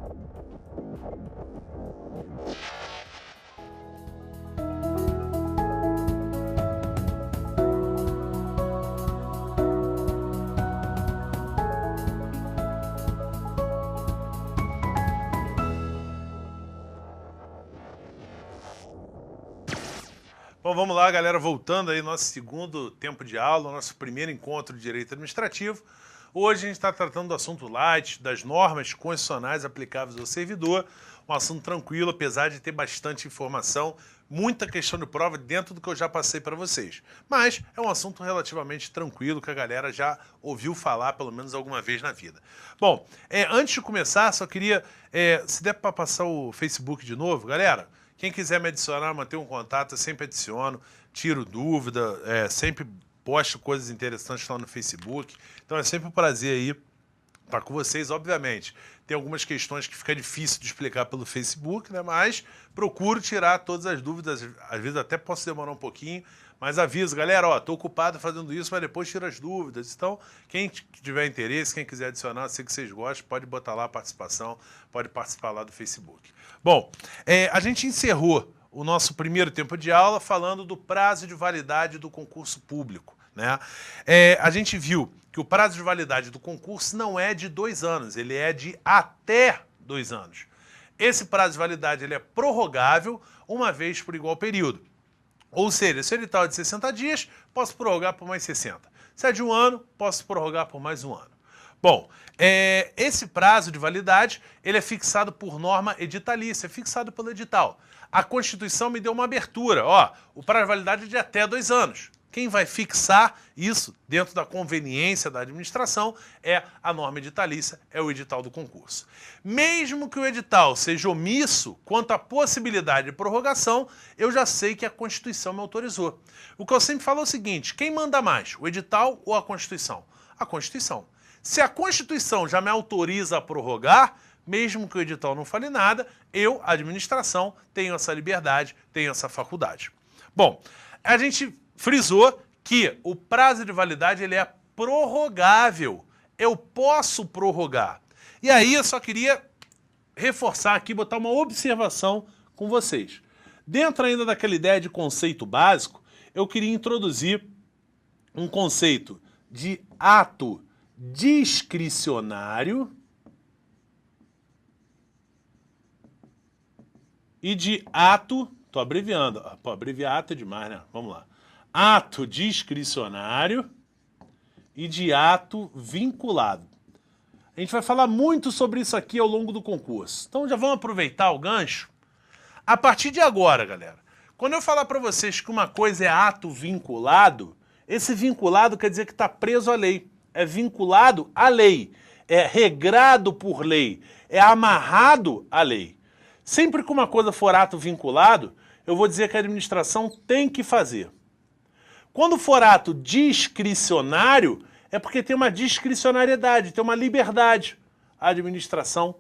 Bom, vamos lá, galera, voltando aí nosso segundo tempo de aula, nosso primeiro encontro de Direito Administrativo. Hoje a gente está tratando do assunto light, das normas constitucionais aplicáveis ao servidor, um assunto tranquilo, apesar de ter bastante informação, muita questão de prova dentro do que eu já passei para vocês. Mas é um assunto relativamente tranquilo, que a galera já ouviu falar pelo menos alguma vez na vida. Bom, antes de começar, só queria, se der para passar o Facebook de novo, galera, quem quiser me adicionar, manter um contato, eu sempre adiciono, tiro dúvida, sempre posto coisas interessantes lá no Facebook. Então é sempre um prazer aí estar com vocês, obviamente. Tem algumas questões que fica difícil de explicar pelo Facebook, né? Mas procuro tirar todas as dúvidas, às vezes até posso demorar um pouquinho, mas aviso, galera, ó, tô ocupado fazendo isso, mas depois tiro as dúvidas. Então, quem tiver interesse, quem quiser adicionar, sei que vocês gostam, pode botar lá a participação, pode participar lá do Facebook. Bom, a gente encerrou o nosso primeiro tempo de aula falando do prazo de validade do concurso público, né? A gente viu que o prazo de validade do concurso não é de 2 anos, ele é de até 2 anos. Esse prazo de validade ele é prorrogável uma vez por igual período. Ou seja, se o edital é de 60 dias, posso prorrogar por mais 60. Se é de 1 ano, posso prorrogar por mais 1 ano. Bom, esse prazo de validade ele é fixado por norma editalícia, é fixado pelo edital. A Constituição me deu uma abertura, ó, o prazo de validade é de até 2 anos. Quem vai fixar isso dentro da conveniência da administração é a norma editalícia, é o edital do concurso. Mesmo que o edital seja omisso quanto à possibilidade de prorrogação, eu já sei que a Constituição me autorizou. O que eu sempre falo é o seguinte, quem manda mais, o edital ou a Constituição? A Constituição. Se a Constituição já me autoriza a prorrogar, mesmo que o edital não fale nada, eu, a administração, tenho essa liberdade, tenho essa faculdade. Bom, a gente frisou que o prazo de validade ele é prorrogável. Eu posso prorrogar. E aí eu só queria reforçar aqui, botar uma observação com vocês. Dentro ainda daquela ideia de conceito básico, eu queria introduzir um conceito de ato discricionário e de ato, tô abreviando, pô, abreviar ato é demais, né? Vamos lá. Ato discricionário e de ato vinculado. A gente vai falar muito sobre isso aqui ao longo do concurso. Então já vamos aproveitar o gancho. A partir de agora, galera, quando eu falar para vocês que uma coisa é ato vinculado, esse vinculado quer dizer que está preso à lei. É vinculado à lei, é regrado por lei, é amarrado à lei. Sempre que uma coisa for ato vinculado, eu vou dizer que a administração tem que fazer. Quando for ato discricionário, é porque tem uma discricionariedade, tem uma liberdade. A administração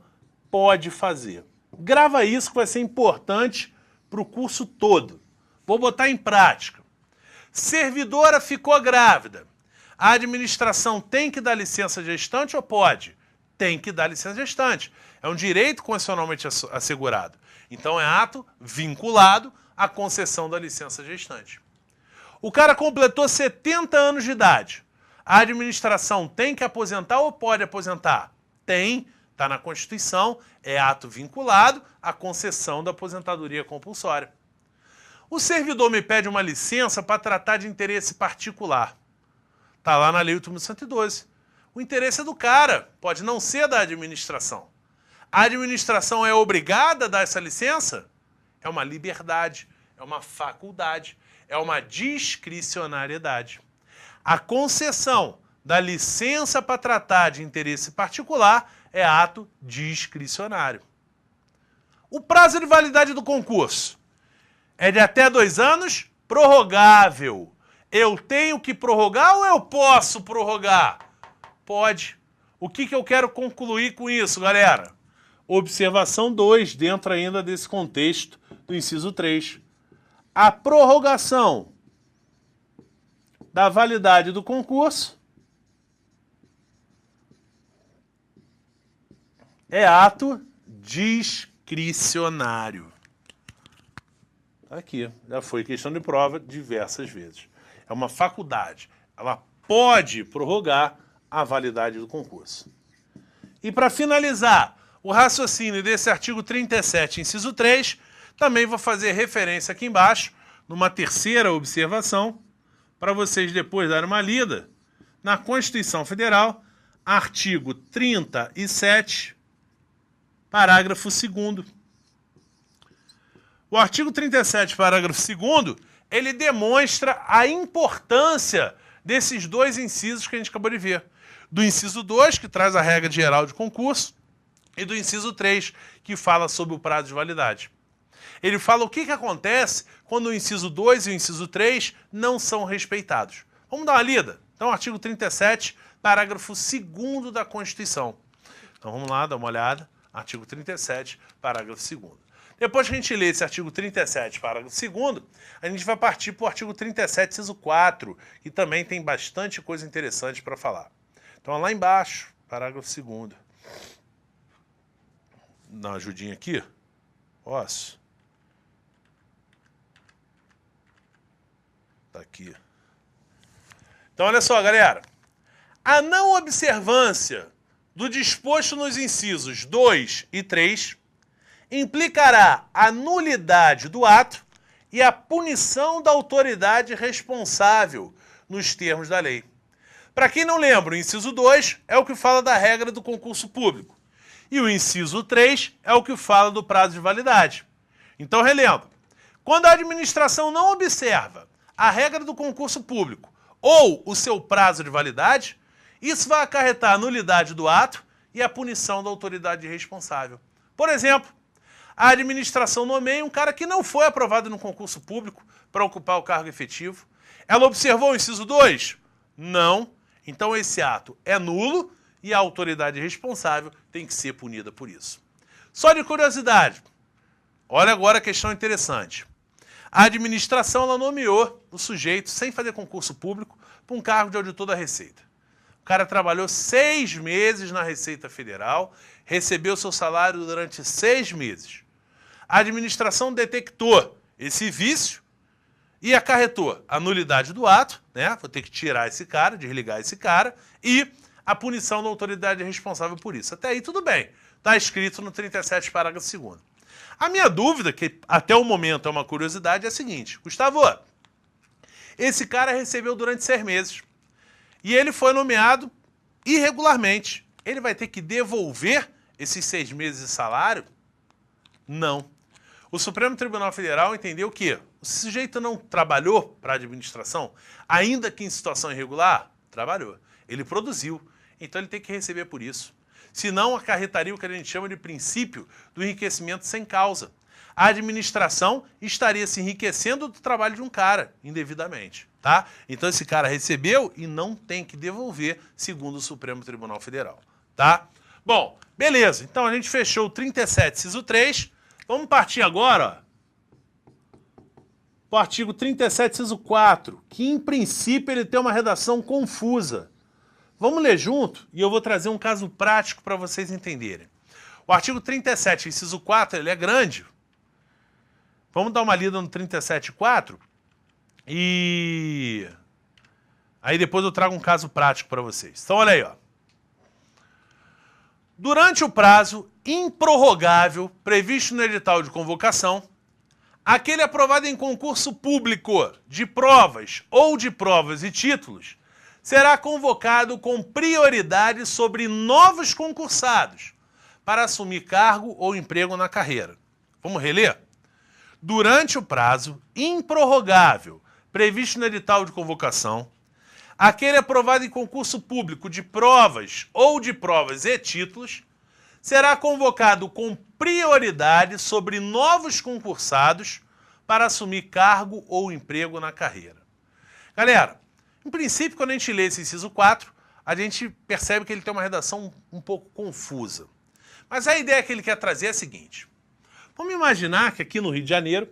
pode fazer. Grava isso que vai ser importante para o curso todo. Vou botar em prática. Servidora ficou grávida. A administração tem que dar licença gestante ou pode? Tem que dar licença gestante. É um direito constitucionalmente assegurado. Então é ato vinculado à concessão da licença gestante. O cara completou 70 anos de idade. A administração tem que aposentar ou pode aposentar? Tem, está na Constituição, é ato vinculado à concessão da aposentadoria compulsória. O servidor me pede uma licença para tratar de interesse particular. Está lá na Lei 8.112. O interesse é do cara, pode não ser da administração. A administração é obrigada a dar essa licença? É uma liberdade, é uma faculdade, é uma discricionariedade. A concessão da licença para tratar de interesse particular é ato discricionário. O prazo de validade do concurso é de até 2 anos, prorrogável. Eu tenho que prorrogar ou eu posso prorrogar? Pode. O que eu quero concluir com isso, galera? Observação 2, dentro ainda desse contexto do inciso 3. A prorrogação da validade do concurso é ato discricionário. Tá aqui, já foi questão de prova diversas vezes. É uma faculdade. Ela pode prorrogar a validade do concurso. E para finalizar o raciocínio desse artigo 37, inciso 3, também vou fazer referência aqui embaixo, numa terceira observação, para vocês depois darem uma lida, na Constituição Federal, artigo 37, parágrafo 2º. O artigo 37, parágrafo 2º, ele demonstra a importância desses dois incisos que a gente acabou de ver. Do inciso 2, que traz a regra geral de concurso, e do inciso 3, que fala sobre o prazo de validade. Ele fala o que acontece quando o inciso 2 e o inciso 3 não são respeitados. Vamos dar uma lida? Então, artigo 37, parágrafo 2º da Constituição. Então, vamos lá, dar uma olhada. Artigo 37, parágrafo 2º. Depois que a gente lê esse artigo 37, parágrafo 2º, a gente vai partir para o artigo 37, inciso 4, que também tem bastante coisa interessante para falar. Então, lá embaixo, parágrafo 2º. Dá uma ajudinha aqui. Posso? Tá aqui. Então, olha só, galera. A não observância do disposto nos incisos 2 e 3 implicará a nulidade do ato e a punição da autoridade responsável nos termos da lei. Para quem não lembra, o inciso 2 é o que fala da regra do concurso público. E o inciso 3 é o que fala do prazo de validade. Então, relembro. Quando a administração não observa a regra do concurso público ou o seu prazo de validade, isso vai acarretar a nulidade do ato e a punição da autoridade responsável. Por exemplo, a administração nomeia um cara que não foi aprovado no concurso público para ocupar o cargo efetivo. Ela observou o inciso 2? Não. Então esse ato é nulo e a autoridade responsável tem que ser punida por isso. Só de curiosidade, olha agora a questão interessante. A administração ela nomeou o sujeito, sem fazer concurso público, para um cargo de auditor da Receita. O cara trabalhou 6 meses na Receita Federal, recebeu seu salário durante 6 meses. A administração detectou esse vício e acarretou a nulidade do ato, né? Vou ter que tirar esse cara, desligar esse cara, e a punição da autoridade responsável por isso. Até aí tudo bem. Está escrito no 37, parágrafo 2º. A minha dúvida, que até o momento é uma curiosidade, é a seguinte. Gustavo, esse cara recebeu durante 6 meses e ele foi nomeado irregularmente. Ele vai ter que devolver esses 6 meses de salário? Não. O Supremo Tribunal Federal entendeu que o sujeito não trabalhou para a administração, ainda que em situação irregular, trabalhou. Ele produziu, então ele tem que receber por isso. Senão, acarretaria o que a gente chama de princípio do enriquecimento sem causa. A administração estaria se enriquecendo do trabalho de um cara, indevidamente. Tá? Então, esse cara recebeu e não tem que devolver, segundo o Supremo Tribunal Federal. Tá? Bom, beleza. Então, a gente fechou o 37, inciso 3. Vamos partir agora para o artigo 37, inciso 4, que, em princípio, ele tem uma redação confusa. Vamos ler junto e eu vou trazer um caso prático para vocês entenderem. O artigo 37, inciso 4, ele é grande. Vamos dar uma lida no 37.4 e aí depois eu trago um caso prático para vocês. Então, olha aí, ó. Durante o prazo improrrogável previsto no edital de convocação, aquele aprovado em concurso público de provas ou de provas e títulos será convocado com prioridade sobre novos concursados para assumir cargo ou emprego na carreira. Vamos reler? Durante o prazo improrrogável previsto no edital de convocação, aquele aprovado em concurso público de provas ou de provas e títulos será convocado com prioridade sobre novos concursados para assumir cargo ou emprego na carreira. Galera, em princípio, quando a gente lê esse inciso 4, a gente percebe que ele tem uma redação um pouco confusa. Mas a ideia que ele quer trazer é a seguinte. Vamos imaginar que aqui no Rio de Janeiro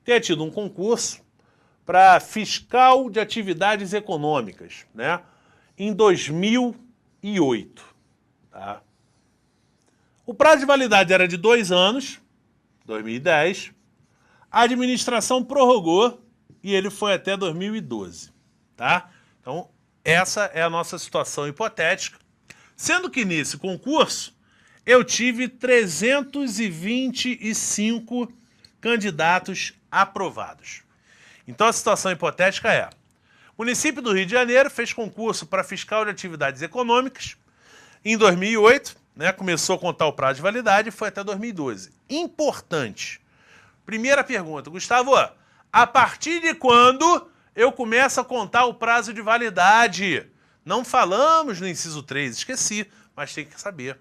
tenha tido um concurso para fiscal de atividades econômicas, né? Em 2008. Tá? O prazo de validade era de 2 anos, 2010. A administração prorrogou e ele foi até 2012, tá? Então, essa é a nossa situação hipotética. Sendo que nesse concurso, eu tive 325 candidatos aprovados. Então, a situação hipotética é: o município do Rio de Janeiro fez concurso para fiscal de atividades econômicas em 2008, né, começou a contar o prazo de validade e foi até 2012. Importante. Primeira pergunta, Gustavo, a partir de quando eu começo a contar o prazo de validade? Não falamos no inciso 3, esqueci, mas tem que saber.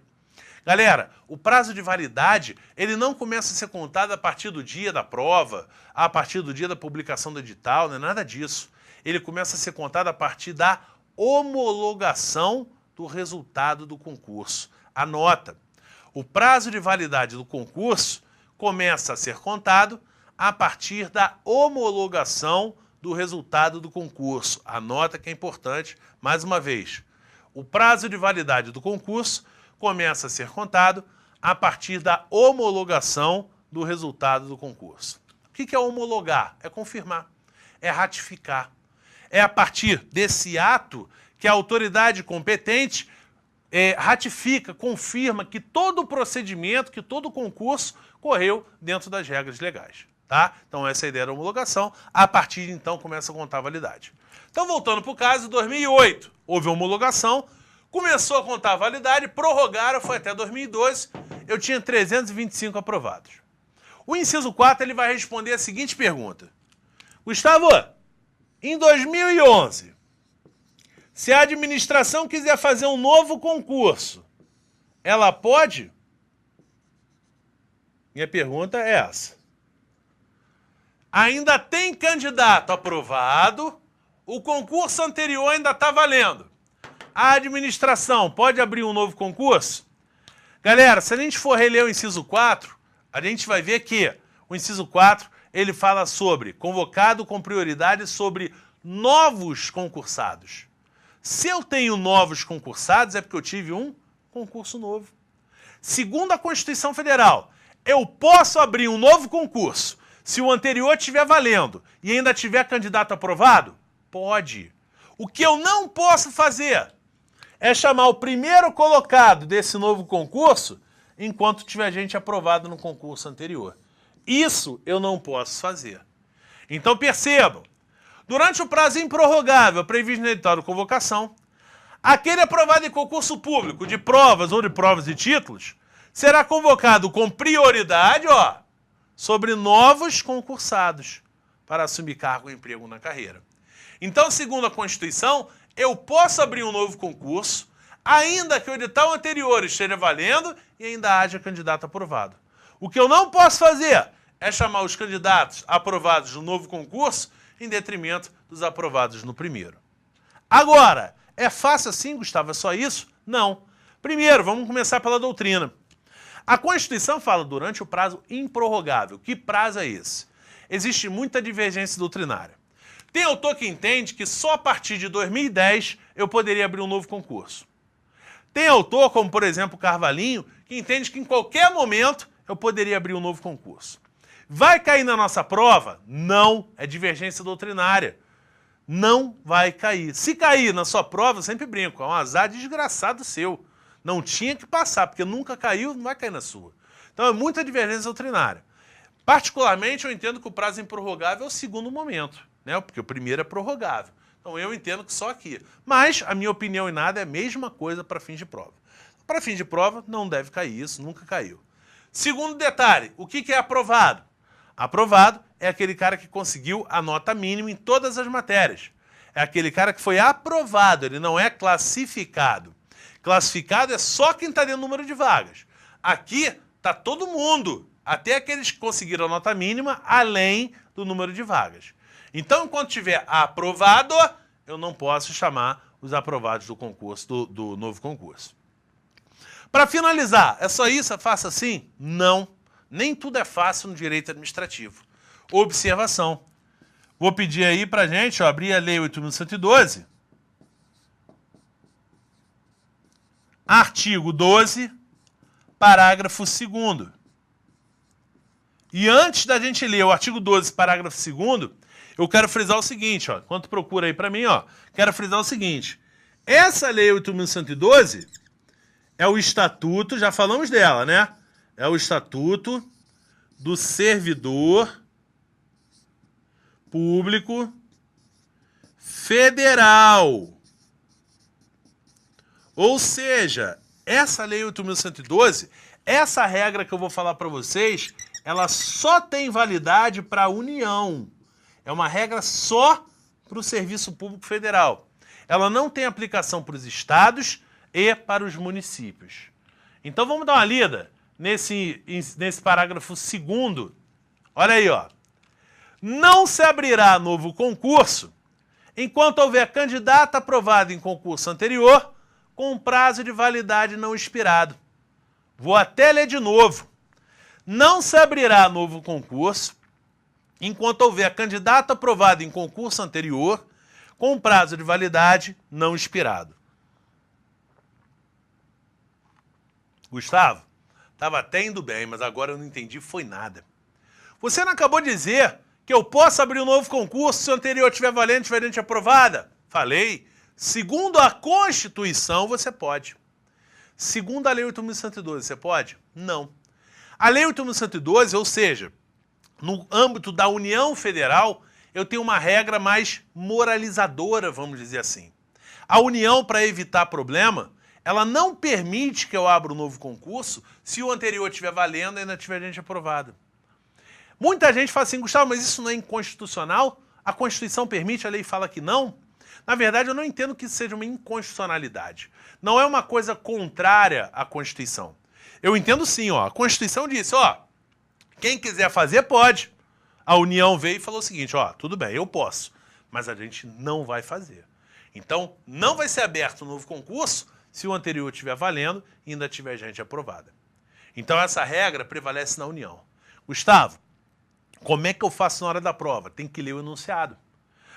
Galera, o prazo de validade, ele não começa a ser contado a partir do dia da prova, a partir do dia da publicação do edital, não é nada disso. Ele começa a ser contado a partir da homologação do resultado do concurso. Anota, o prazo de validade do concurso começa a ser contado a partir da homologação do resultado do concurso. Anota que é importante, mais uma vez. O prazo de validade do concurso começa a ser contado a partir da homologação do resultado do concurso. O que é homologar? É confirmar, é ratificar. É a partir desse ato que a autoridade competente ratifica, confirma que todo o procedimento, que todo o concurso correu dentro das regras legais. Tá? Então essa é a ideia da homologação. A partir de então começa a contar a validade. Então voltando para o caso, 2008, houve homologação, começou a contar a validade, prorrogaram, foi até 2012, eu tinha 325 aprovados. O inciso 4 ele vai responder a seguinte pergunta. Gustavo, em 2011, se a administração quiser fazer um novo concurso, ela pode? Minha pergunta é essa. Ainda tem candidato aprovado, o concurso anterior ainda está valendo. A administração pode abrir um novo concurso? Galera, se a gente for reler o inciso 4, a gente vai ver que o inciso 4, ele fala sobre convocado com prioridade sobre novos concursados. Se eu tenho novos concursados, é porque eu tive um concurso novo. Segundo a Constituição Federal, eu posso abrir um novo concurso se o anterior estiver valendo e ainda tiver candidato aprovado? Pode. O que eu não posso fazer é chamar o primeiro colocado desse novo concurso enquanto tiver gente aprovada no concurso anterior. Isso eu não posso fazer. Então percebam, durante o prazo improrrogável previsto no edital de convocação, aquele aprovado em concurso público de provas ou de provas e títulos será convocado com prioridade, sobre novos concursados para assumir cargo ou emprego na carreira. Então, segundo a Constituição, eu posso abrir um novo concurso, ainda que o edital anterior esteja valendo e ainda haja candidato aprovado. O que eu não posso fazer é chamar os candidatos aprovados no novo concurso em detrimento dos aprovados no primeiro. Agora, é fácil assim, Gustavo? É só isso? Não. Primeiro, vamos começar pela doutrina. A Constituição fala durante o prazo improrrogável. Que prazo é esse? Existe muita divergência doutrinária. Tem autor que entende que só a partir de 2010 eu poderia abrir um novo concurso. Tem autor, como por exemplo Carvalhinho, que entende que em qualquer momento eu poderia abrir um novo concurso. Vai cair na nossa prova? Não, é divergência doutrinária. Não vai cair. Se cair na sua prova, eu sempre brinco, é um azar desgraçado seu. Não tinha que passar, porque nunca caiu, não vai cair na sua. Então é muita divergência doutrinária. Particularmente, eu entendo que o prazo improrrogável é o segundo momento, né? Porque o primeiro é prorrogável. Então eu entendo que só aqui. Mas a minha opinião em nada é a mesma coisa para fins de prova. Para fins de prova, não deve cair isso, nunca caiu. Segundo detalhe, o que é aprovado? Aprovado é aquele cara que conseguiu a nota mínima em todas as matérias. É aquele cara que foi aprovado, ele não é classificado. Classificado é só quem está dentro do número de vagas. Aqui está todo mundo, até aqueles que conseguiram a nota mínima, além do número de vagas. Então, enquanto tiver aprovado, eu não posso chamar os aprovados do concurso, do novo concurso. Para finalizar, é só isso? É fácil assim? Não. Nem tudo é fácil no direito administrativo. Observação. Vou pedir aí para a gente abrir a Lei 8.112. Artigo 12, parágrafo 2º. E antes da gente ler o artigo 12, parágrafo 2º, eu quero frisar o seguinte, ó, enquanto procura aí para mim, ó, quero frisar o seguinte. Essa lei 8.112 é o estatuto, já falamos dela, né? É o estatuto do servidor público federal. Ou seja, essa lei 8.112, essa regra que eu vou falar para vocês, ela só tem validade para a União. É uma regra só para o Serviço Público Federal. Ela não tem aplicação para os estados e para os municípios. Então vamos dar uma lida nesse parágrafo 2º. Olha aí, ó. Não se abrirá novo concurso enquanto houver candidato aprovado em concurso anterior com prazo de validade não expirado. Vou até ler de novo. Não se abrirá novo concurso enquanto houver candidato aprovado em concurso anterior com prazo de validade não expirado. Gustavo, estava até indo bem, mas agora eu não entendi foi nada. Você não acabou de dizer que eu posso abrir um novo concurso se o anterior estiver valendo, tiver gente aprovada? Falei. Segundo a Constituição, você pode. Segundo a Lei 8.112, você pode? Não. A Lei 8.112, ou seja, no âmbito da União Federal, eu tenho uma regra mais moralizadora, vamos dizer assim. A União, para evitar problema, ela não permite que eu abra um novo concurso se o anterior estiver valendo e ainda tiver gente aprovada. Muita gente fala assim, Gustavo, mas isso não é inconstitucional? A Constituição permite, a lei fala que não? Na verdade, eu não entendo que isso seja uma inconstitucionalidade. Não é uma coisa contrária à Constituição. Eu entendo sim, ó. A Constituição disse, ó, quem quiser fazer pode. A União veio e falou o seguinte, ó, tudo bem, eu posso, mas a gente não vai fazer. Então, não vai ser aberto um novo concurso se o anterior estiver valendo e ainda tiver gente aprovada. Então, essa regra prevalece na União. Gustavo, como é que eu faço na hora da prova? Tem que ler o enunciado.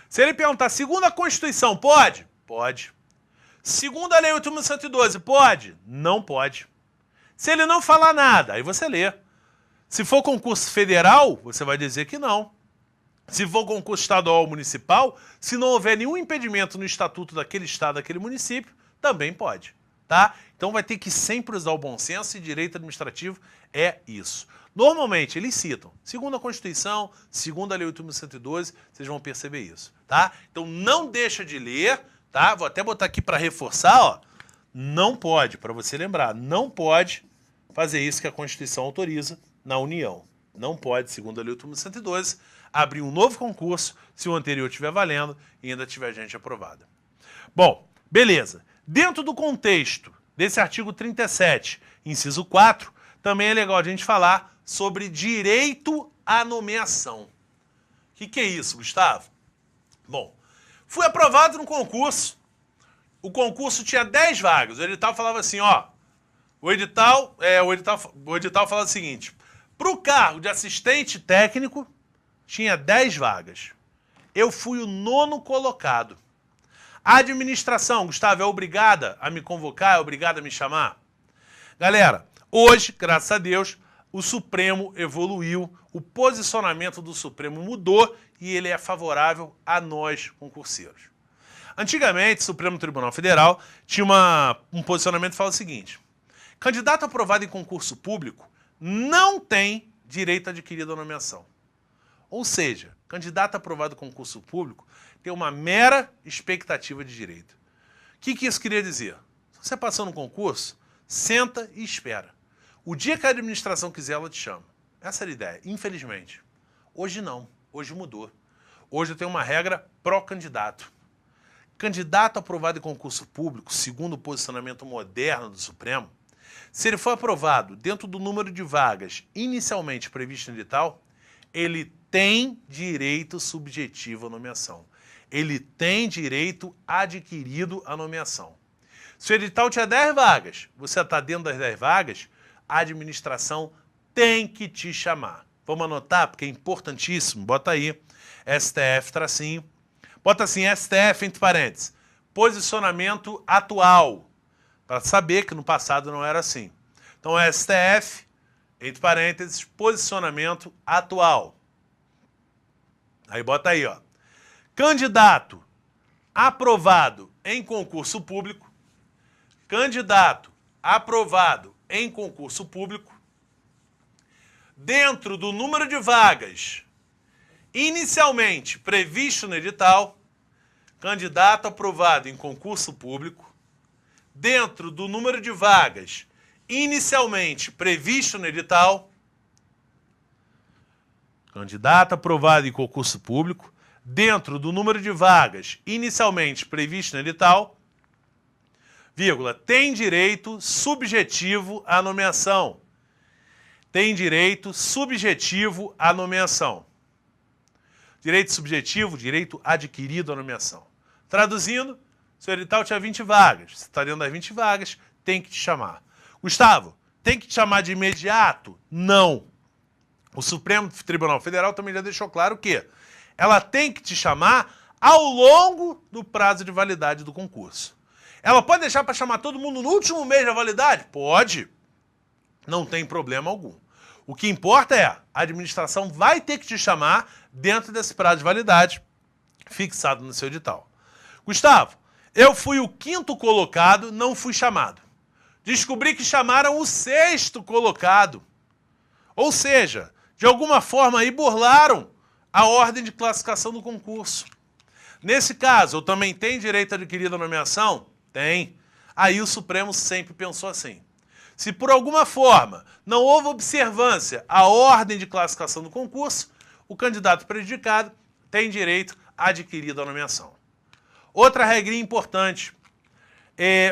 Se ele perguntar, segundo a Constituição, pode? Pode. Segundo a Lei 8.112, pode? Não pode. Se ele não falar nada, aí você lê. Se for concurso federal, você vai dizer que não. Se for concurso estadual ou municipal, se não houver nenhum impedimento no estatuto daquele estado, daquele município, também pode, tá? Então vai ter que sempre usar o bom senso e direito administrativo é isso. Normalmente eles citam, segundo a Constituição, segundo a Lei 8.112, vocês vão perceber isso, tá? Então não deixa de ler, tá? Vou até botar aqui para reforçar, ó. Não pode, para você lembrar, não pode fazer isso que a Constituição autoriza na União. Não pode, segundo a Lei 8.112, abrir um novo concurso se o anterior estiver valendo e ainda tiver gente aprovada. Bom, beleza. Dentro do contexto desse artigo 37, inciso 4, também é legal a gente falar sobre direito à nomeação. O que é isso, Gustavo? Bom, fui aprovado no concurso. O concurso tinha 10 vagas. O edital falava assim, ó. O edital falava o seguinte. Para o cargo de assistente técnico, tinha 10 vagas. Eu fui o 9º colocado. A administração, Gustavo, é obrigada a me convocar, é obrigada a me chamar? Galera, hoje, graças a Deus, o Supremo evoluiu, o posicionamento do Supremo mudou e ele é favorável a nós, concurseiros. Antigamente, o Supremo Tribunal Federal tinha um posicionamento que fala o seguinte, candidato aprovado em concurso público não tem direito adquirido à nomeação. Ou seja, candidato aprovado em concurso público tem uma mera expectativa de direito. O que isso queria dizer? Se você passou no concurso, senta e espera. O dia que a administração quiser, ela te chama. Essa era a ideia. Infelizmente. Hoje não. Hoje mudou. Hoje eu tenho uma regra pró-candidato. Candidato aprovado em concurso público, segundo o posicionamento moderno do Supremo, se ele for aprovado dentro do número de vagas inicialmente previsto no edital, ele tem direito subjetivo à nomeação. Ele tem direito adquirido à nomeação. Se o edital tinha 10 vagas, você está dentro das 10 vagas, a administração tem que te chamar. Vamos anotar, porque é importantíssimo. Bota aí, STF, tracinho. Bota assim, STF, entre parênteses. Posicionamento atual. Para saber que no passado não era assim. Então, STF, entre parênteses, posicionamento atual. Aí bota aí, ó. Candidato aprovado em concurso público. Candidato aprovado em concurso público. Dentro do número de vagas inicialmente previsto no edital. Candidato aprovado em concurso público. Dentro do número de vagas inicialmente previsto no edital. Candidato aprovado em concurso público, dentro do número de vagas inicialmente previsto no edital, vírgula, tem direito subjetivo à nomeação. Tem direito subjetivo à nomeação. Direito subjetivo, direito adquirido à nomeação. Traduzindo, seu edital tinha 20 vagas. Você está dentro das 20 vagas, tem que te chamar. Gustavo, tem que te chamar de imediato? Não. O Supremo Tribunal Federal também já deixou claro que ela tem que te chamar ao longo do prazo de validade do concurso. Ela pode deixar para chamar todo mundo no último mês da validade? Pode. Não tem problema algum. O que importa é a administração vai ter que te chamar dentro desse prazo de validade fixado no seu edital. Gustavo, eu fui o 5º colocado, não fui chamado. Descobri que chamaram o 6º colocado. Ou seja, de alguma forma aí burlaram a ordem de classificação do concurso. Nesse caso, eu também tenho direito adquirido à nomeação? Tem. Aí o Supremo sempre pensou assim. Se por alguma forma não houve observância à ordem de classificação do concurso, o candidato prejudicado tem direito adquirido à nomeação. Outra regrinha importante.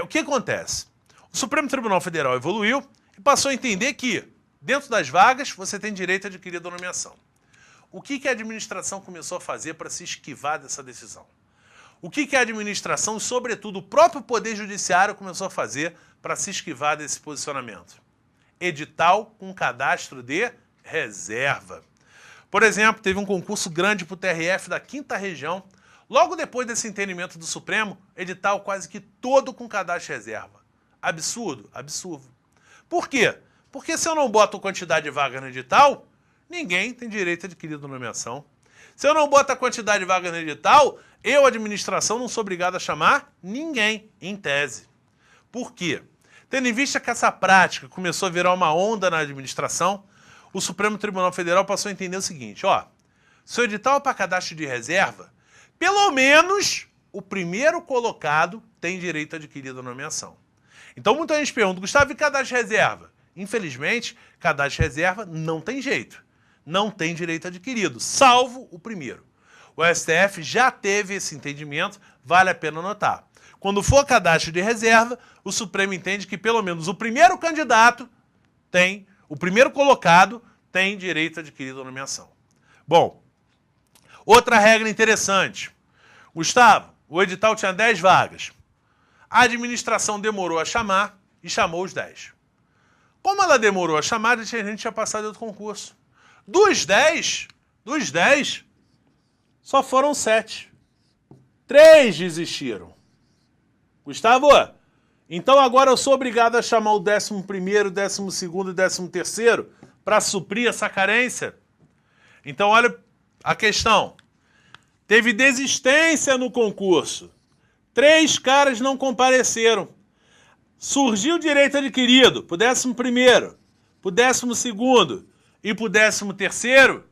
O que acontece? O Supremo Tribunal Federal evoluiu e passou a entender que, dentro das vagas, você tem direito adquirido à nomeação. O que a administração começou a fazer para se esquivar dessa decisão? O que a administração, e sobretudo o próprio Poder Judiciário, começou a fazer para se esquivar desse posicionamento? Edital com cadastro de reserva. Por exemplo, teve um concurso grande para o TRF da 5ª região. Logo depois desse entendimento do Supremo, edital quase que todo com cadastro de reserva. Absurdo? Absurdo. Por quê? Porque se eu não boto quantidade de vaga no edital, ninguém tem direito adquirido à nomeação. Se eu não boto a quantidade de vaga no edital, eu, administração, não sou obrigado a chamar ninguém, em tese. Por quê? Tendo em vista que essa prática começou a virar uma onda na administração, o Supremo Tribunal Federal passou a entender o seguinte, ó, se o edital é para cadastro de reserva, pelo menos o primeiro colocado tem direito adquirido à nomeação. Então muita gente pergunta, Gustavo, e cadastro de reserva? Infelizmente, cadastro de reserva não tem jeito. Não tem direito adquirido, salvo o primeiro. O STF já teve esse entendimento, vale a pena notar. Quando for cadastro de reserva, o Supremo entende que pelo menos o primeiro candidato tem, o primeiro colocado tem direito adquirido à nomeação. Bom, outra regra interessante. Gustavo, o edital tinha 10 vagas. A administração demorou a chamar e chamou os 10. Como ela demorou a chamar, a gente tinha passado outro concurso. Dos 10, só foram 7. 3 desistiram. Gustavo, então agora eu sou obrigado a chamar o 11º, 12º e 13º para suprir essa carência? Então olha a questão. Teve desistência no concurso. 3 caras não compareceram. Surgiu direito adquirido para o 11º, para o 12º e para o 13º?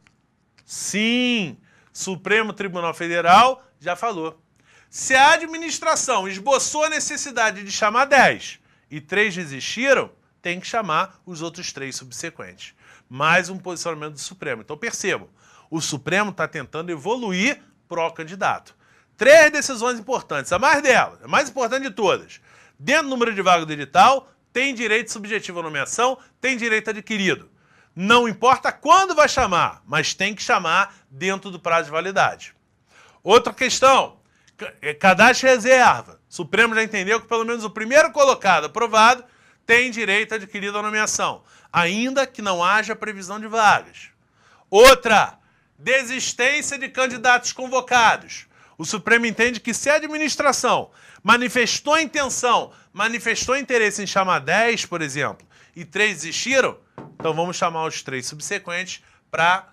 Sim, Supremo Tribunal Federal já falou. Se a administração esboçou a necessidade de chamar 10 e 3 desistiram, tem que chamar os outros 3 subsequentes. Mais um posicionamento do Supremo. Então percebam, o Supremo está tentando evoluir pró-candidato. 3 decisões importantes, a mais delas, a mais importante de todas. Dentro do número de vagas do edital, tem direito subjetivo à nomeação, tem direito adquirido. Não importa quando vai chamar, mas tem que chamar dentro do prazo de validade. Outra questão, cadastro de reserva. O Supremo já entendeu que pelo menos o primeiro colocado aprovado tem direito adquirido à nomeação, ainda que não haja previsão de vagas. Outra, desistência de candidatos convocados. O Supremo entende que se a administração manifestou intenção, manifestou interesse em chamar 10, por exemplo, e 3 desistiram, então vamos chamar os 3 subsequentes para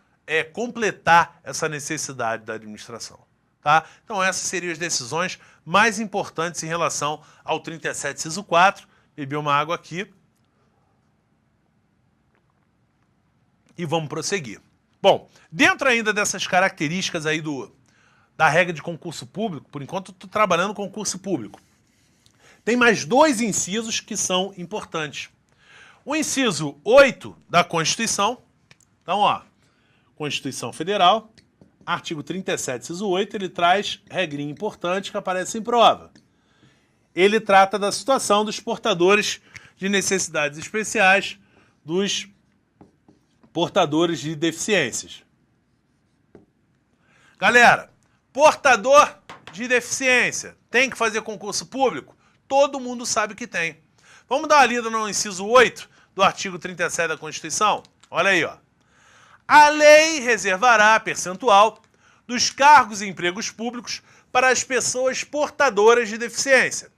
completar essa necessidade da administração. Tá? Então essas seriam as decisões mais importantes em relação ao 37 inciso 4. Bebi uma água aqui. E vamos prosseguir. Bom, dentro ainda dessas características aí da regra de concurso público, por enquanto eu estou trabalhando com concurso público, tem mais 2 incisos que são importantes. O inciso 8 da Constituição, então, ó, Constituição Federal, artigo 37, inciso 8, ele traz regrinha importante que aparece em prova. Ele trata da situação dos portadores de necessidades especiais, dos portadores de deficiências. Galera, portador de deficiência tem que fazer concurso público? Todo mundo sabe que tem. Vamos dar uma lida no inciso 8 do artigo 37 da Constituição? Olha aí, ó. A lei reservará percentual dos cargos e empregos públicos para as pessoas portadoras de deficiência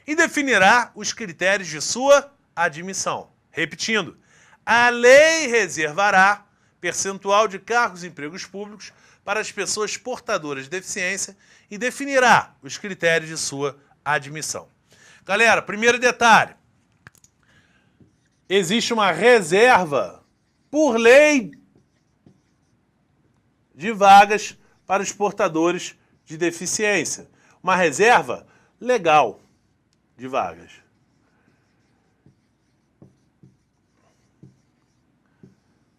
e definirá os critérios de sua admissão. Repetindo, a lei reservará percentual de cargos e empregos públicos para as pessoas portadoras de deficiência e definirá os critérios de sua admissão. Galera, primeiro detalhe. Existe uma reserva por lei de vagas para os portadores de deficiência. Uma reserva legal de vagas.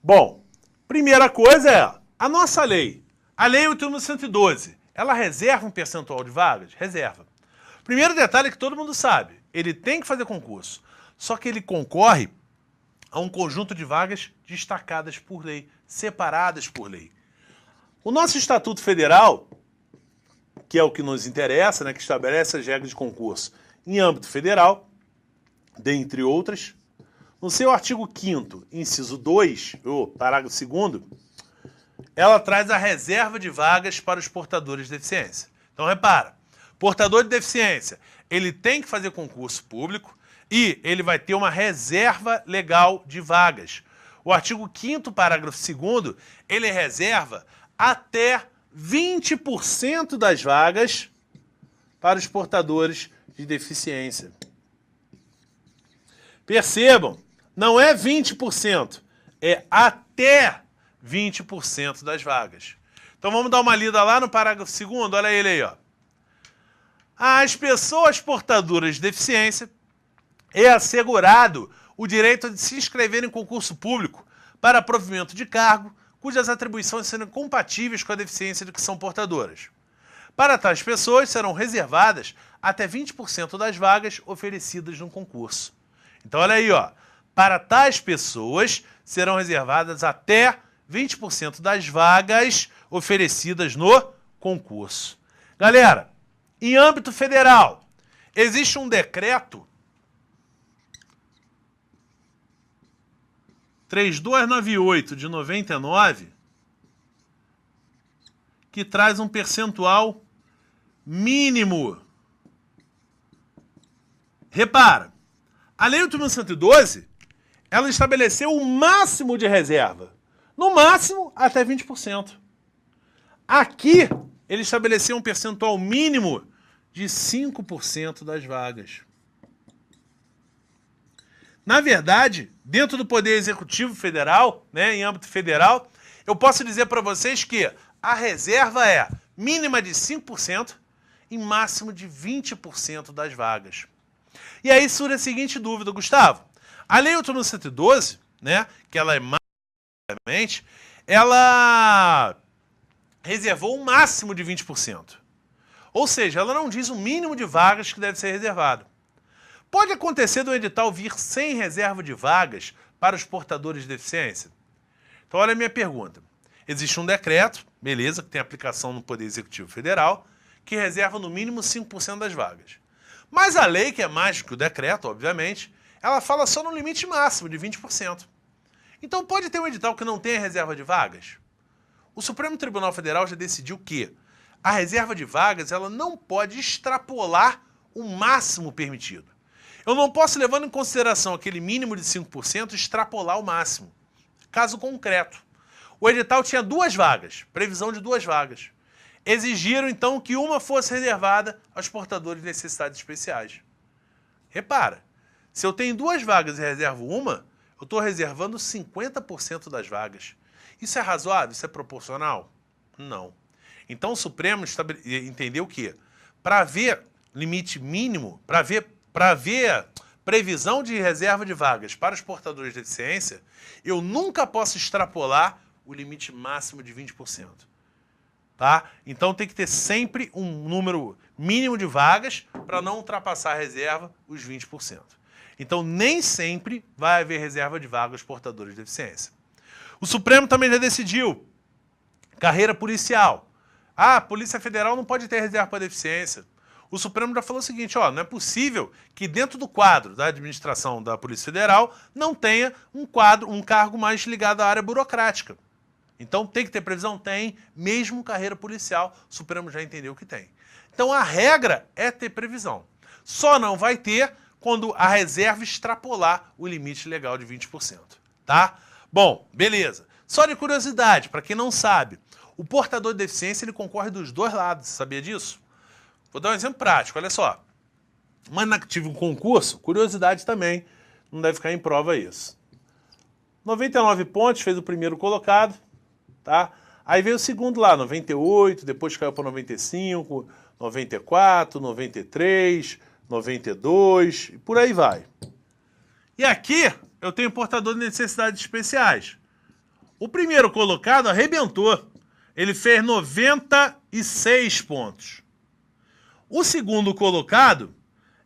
Bom, primeira coisa é a nossa lei. A Lei 8.112, ela reserva um percentual de vagas? Reserva. Primeiro detalhe é que todo mundo sabe, ele tem que fazer concurso, só que ele concorre a um conjunto de vagas destacadas por lei, separadas por lei. O nosso Estatuto Federal, que é o que nos interessa, né, que estabelece as regras de concurso em âmbito federal, dentre outras, no seu artigo 5º, inciso 2, ou parágrafo 2º, ela traz a reserva de vagas para os portadores de deficiência. Então, repara, portador de deficiência, ele tem que fazer concurso público e ele vai ter uma reserva legal de vagas. O artigo 5º, parágrafo 2º, ele reserva até 20% das vagas para os portadores de deficiência. Percebam, não é 20%, é até 20% das vagas. Então vamos dar uma lida lá no parágrafo 2º, olha ele aí, ó. Às pessoas portadoras de deficiência é assegurado o direito de se inscrever em concurso público para provimento de cargo, cujas atribuições serão compatíveis com a deficiência de que são portadoras. Para tais pessoas serão reservadas até 20% das vagas oferecidas no concurso. Então olha aí, ó. Para tais pessoas serão reservadas até 20% das vagas oferecidas no concurso. Galera, em âmbito federal, existe um decreto 3298 de 99 que traz um percentual mínimo. Repara, a Lei 8.112, ela estabeleceu o máximo de reserva. No máximo, até 20%. Aqui, ele estabeleceu um percentual mínimo de 5% das vagas. Na verdade, dentro do Poder Executivo Federal, né, em âmbito federal, eu posso dizer para vocês que a reserva é mínima de 5% e máximo de 20% das vagas. E aí surge a seguinte dúvida, Gustavo. A Lei 8.112, né, que ela é ela reservou um máximo de 20%. Ou seja, ela não diz o mínimo de vagas que deve ser reservado. Pode acontecer do edital vir sem reserva de vagas para os portadores de deficiência? Então, olha a minha pergunta. Existe um decreto, beleza, que tem aplicação no Poder Executivo Federal, que reserva no mínimo 5% das vagas. Mas a lei, que é mais do que o decreto, obviamente, ela fala só no limite máximo de 20%. Então pode ter um edital que não tenha reserva de vagas? O Supremo Tribunal Federal já decidiu que a reserva de vagas ela não pode extrapolar o máximo permitido. Eu não posso, levando em consideração aquele mínimo de 5%, extrapolar o máximo. Caso concreto. O edital tinha 2 vagas, previsão de 2 vagas. Exigiram, então, que uma fosse reservada aos portadores de necessidades especiais. Repara, se eu tenho 2 vagas e reservo uma, eu estou reservando 50% das vagas. Isso é razoável? Isso é proporcional? Não. Então o Supremo entendeu que, para haver limite mínimo, para haver previsão de reserva de vagas para os portadores de deficiência, eu nunca posso extrapolar o limite máximo de 20%. Tá? Então tem que ter sempre um número mínimo de vagas para não ultrapassar a reserva, os 20%. Então nem sempre vai haver reserva de vagas aos portadores de deficiência. O Supremo também já decidiu carreira policial. Ah, a Polícia Federal não pode ter reserva para deficiência. O Supremo já falou o seguinte, ó, não é possível que dentro do quadro da administração da Polícia Federal não tenha um cargo mais ligado à área burocrática. Então tem que ter previsão? Tem, mesmo carreira policial, o Supremo já entendeu que tem. Então a regra é ter previsão. Só não vai ter quando a reserva extrapolar o limite legal de 20%, tá? Bom, beleza. Só de curiosidade, para quem não sabe, o portador de deficiência ele concorre dos 2 lados, sabia disso? Vou dar um exemplo prático, olha só. Tive um concurso, curiosidade também, não deve ficar em prova isso. 99 pontos, fez o primeiro colocado, tá? Aí veio o segundo lá, 98, depois caiu para 95, 94, 93, 92, e por aí vai. E aqui eu tenho portador de necessidades especiais. O primeiro colocado arrebentou. Ele fez 96 pontos. O segundo colocado,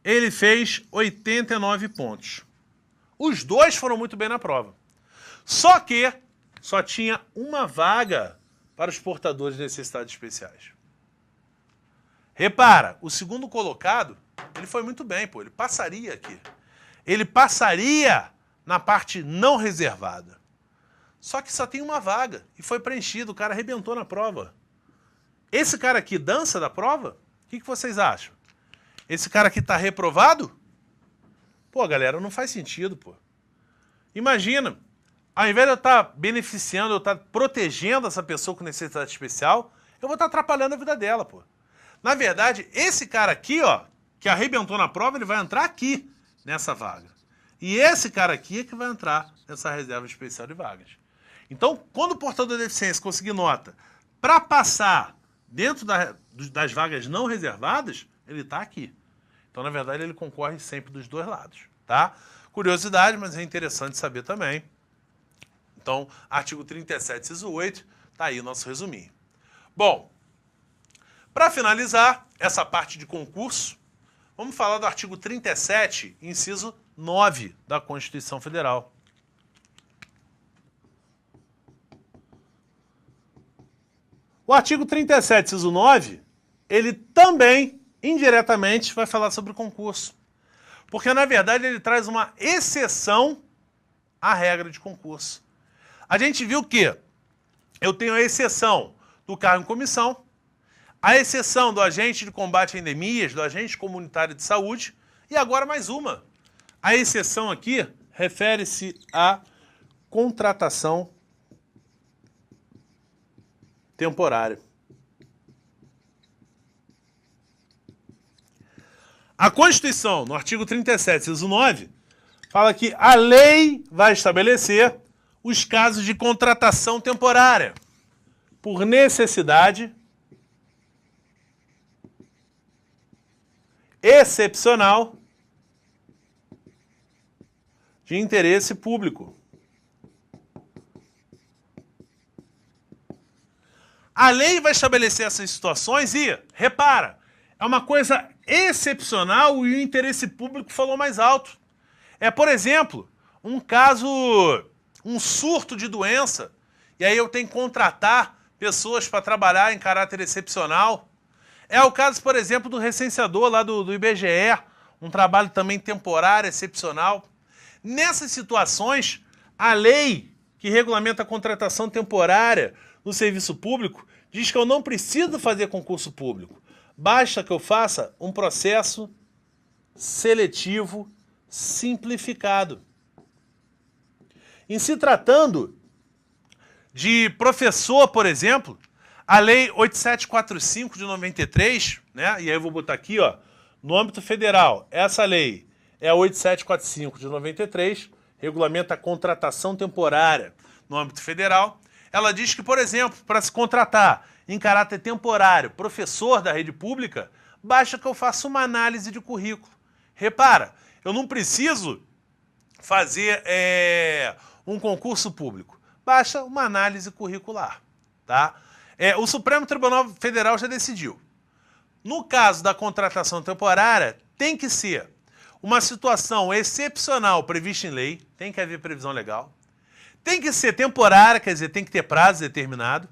ele fez 89 pontos. Os 2 foram muito bem na prova. Só que só tinha uma vaga para os portadores de necessidades especiais. Repara, o segundo colocado, ele foi muito bem, pô, ele passaria aqui. Ele passaria na parte não reservada. Só que só tem uma vaga e foi preenchido, o cara arrebentou na prova. Esse cara aqui dança da prova? O que vocês acham? Esse cara aqui tá reprovado? Pô, galera, não faz sentido, pô. Imagina, ao invés de eu estar beneficiando, eu estar protegendo essa pessoa com necessidade especial, eu vou estar atrapalhando a vida dela, pô. Na verdade, esse cara aqui, ó, que arrebentou na prova, ele vai entrar aqui, nessa vaga. E esse cara aqui é que vai entrar nessa reserva especial de vagas. Então, quando o portador de deficiência conseguir nota para passar dentro das vagas não reservadas, ele está aqui. Então, na verdade, ele concorre sempre dos 2 lados, tá? Curiosidade, mas é interessante saber também. Então, artigo 37, inciso 8, tá aí o nosso resuminho. Bom, para finalizar essa parte de concurso, vamos falar do artigo 37, inciso 9 da Constituição Federal. O artigo 37, inciso 9, ele também, indiretamente, vai falar sobre o concurso. Porque, na verdade, ele traz uma exceção à regra de concurso. A gente viu que eu tenho a exceção do cargo em comissão, a exceção do agente de combate a endemias, do agente comunitário de saúde, e agora mais uma. A exceção aqui refere-se à contratação temporária. A Constituição, no artigo 37, inciso 9, fala que a lei vai estabelecer os casos de contratação temporária por necessidade excepcional de interesse público. A lei vai estabelecer essas situações e, repara, é uma coisa excepcional e o interesse público falou mais alto. É, por exemplo, um caso, um surto de doença, e aí eu tenho que contratar pessoas para trabalhar em caráter excepcional. É o caso, por exemplo, do recenseador lá do IBGE, um trabalho também temporário, excepcional. Nessas situações, a lei que regulamenta a contratação temporária no serviço público diz que eu não preciso fazer concurso público. Basta que eu faça um processo seletivo simplificado. Em se tratando de professor, por exemplo, a Lei 8745 de 93, né? E aí eu vou botar aqui, ó, no âmbito federal, essa lei é a 8745 de 93, regulamenta a contratação temporária no âmbito federal. Ela diz que, por exemplo, para se contratar em caráter temporário professor da rede pública, basta que eu faça uma análise de currículo. Repara, eu não preciso fazer um concurso público, basta uma análise curricular, tá? O Supremo Tribunal Federal já decidiu. No caso da contratação temporária, tem que ser uma situação excepcional prevista em lei, tem que haver previsão legal, tem que ser temporária, quer dizer, tem que ter prazo determinado,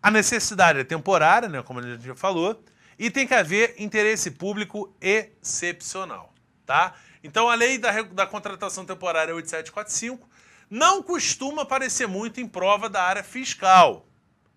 a necessidade é temporária, né, como a gente já falou, e tem que haver interesse público excepcional, tá? Então a lei da contratação temporária 8745 não costuma aparecer muito em prova da área fiscal,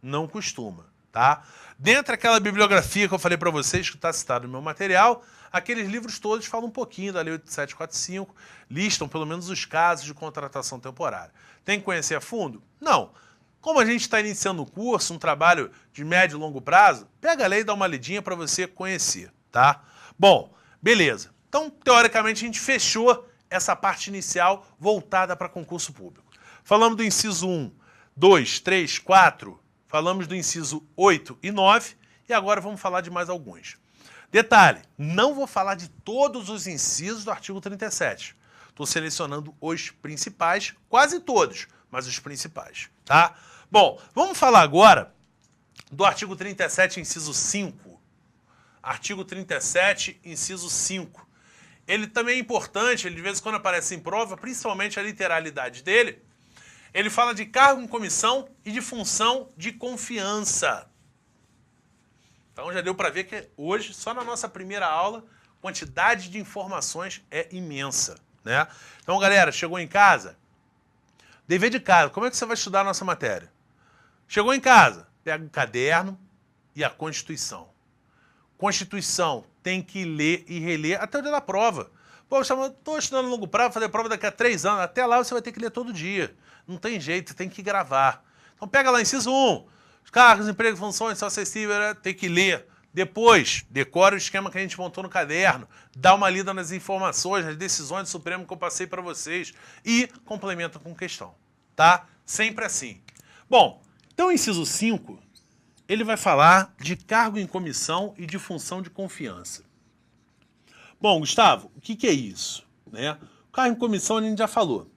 não costuma, tá? Dentro daquela bibliografia que eu falei para vocês, que está citado no meu material, aqueles livros todos falam um pouquinho da Lei 8745, listam pelo menos os casos de contratação temporária. Tem que conhecer a fundo? Não. Como a gente está iniciando o curso, um trabalho de médio e longo prazo, pega a lei e dá uma lidinha para você conhecer, tá? Bom, beleza. Então, teoricamente, a gente fechou essa parte inicial voltada para concurso público. Falamos do inciso 1, 2, 3, 4, falamos do inciso 8 e 9, e agora vamos falar de mais alguns. Detalhe, não vou falar de todos os incisos do artigo 37. Estou selecionando os principais, quase todos, mas os principais, tá? Bom, vamos falar agora do artigo 37, inciso 5. Artigo 37, inciso 5. Ele também é importante, ele de vez em quando aparece em prova, principalmente a literalidade dele. Ele fala de cargo em comissão e de função de confiança. Então já deu para ver que hoje, só na nossa primeira aula, a quantidade de informações é imensa, né? Então, galera, chegou em casa? Dever de casa, como é que você vai estudar a nossa matéria? Chegou em casa, pega o caderno e a Constituição. Constituição tem que ler e reler até o dia da prova. Pô, eu estou estudando longo prazo, vou fazer prova daqui a 3 anos. Até lá você vai ter que ler todo dia. Não tem jeito, você tem que gravar. Então pega lá, inciso 1. Os cargos, empregos, funções, são acessíveis, tem que ler. Depois, decora o esquema que a gente montou no caderno. Dá uma lida nas informações, nas decisões do Supremo que eu passei para vocês. E complementa com questão. Tá? Sempre assim. Bom, então o inciso 5... ele vai falar de cargo em comissão e de função de confiança. Bom, Gustavo, o que é isso? Né? O cargo em comissão a gente já falou.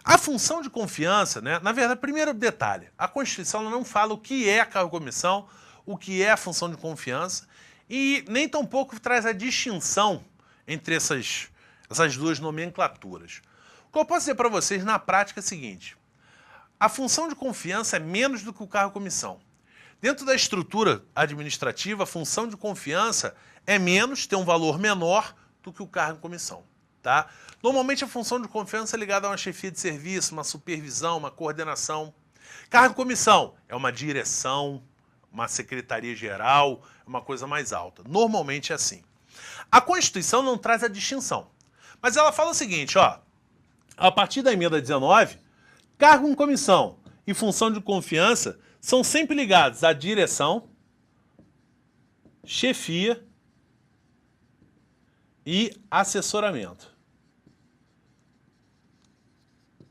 A função de confiança, né? Na verdade, primeiro detalhe, a Constituição não fala o que é cargo em comissão, o que é a função de confiança, e nem tampouco traz a distinção entre essas duas nomenclaturas. O que eu posso dizer para vocês na prática é o seguinte: a função de confiança é menos do que o cargo em comissão. Dentro da estrutura administrativa, a função de confiança é menos, tem um valor menor do que o cargo em comissão, tá? Normalmente a função de confiança é ligada a uma chefia de serviço, uma supervisão, uma coordenação. Cargo em comissão é uma direção, uma secretaria-geral, uma coisa mais alta. Normalmente é assim. A Constituição não traz a distinção, mas ela fala o seguinte, ó, a partir da emenda 19, cargo em comissão e função de confiança são sempre ligados à direção, chefia e assessoramento.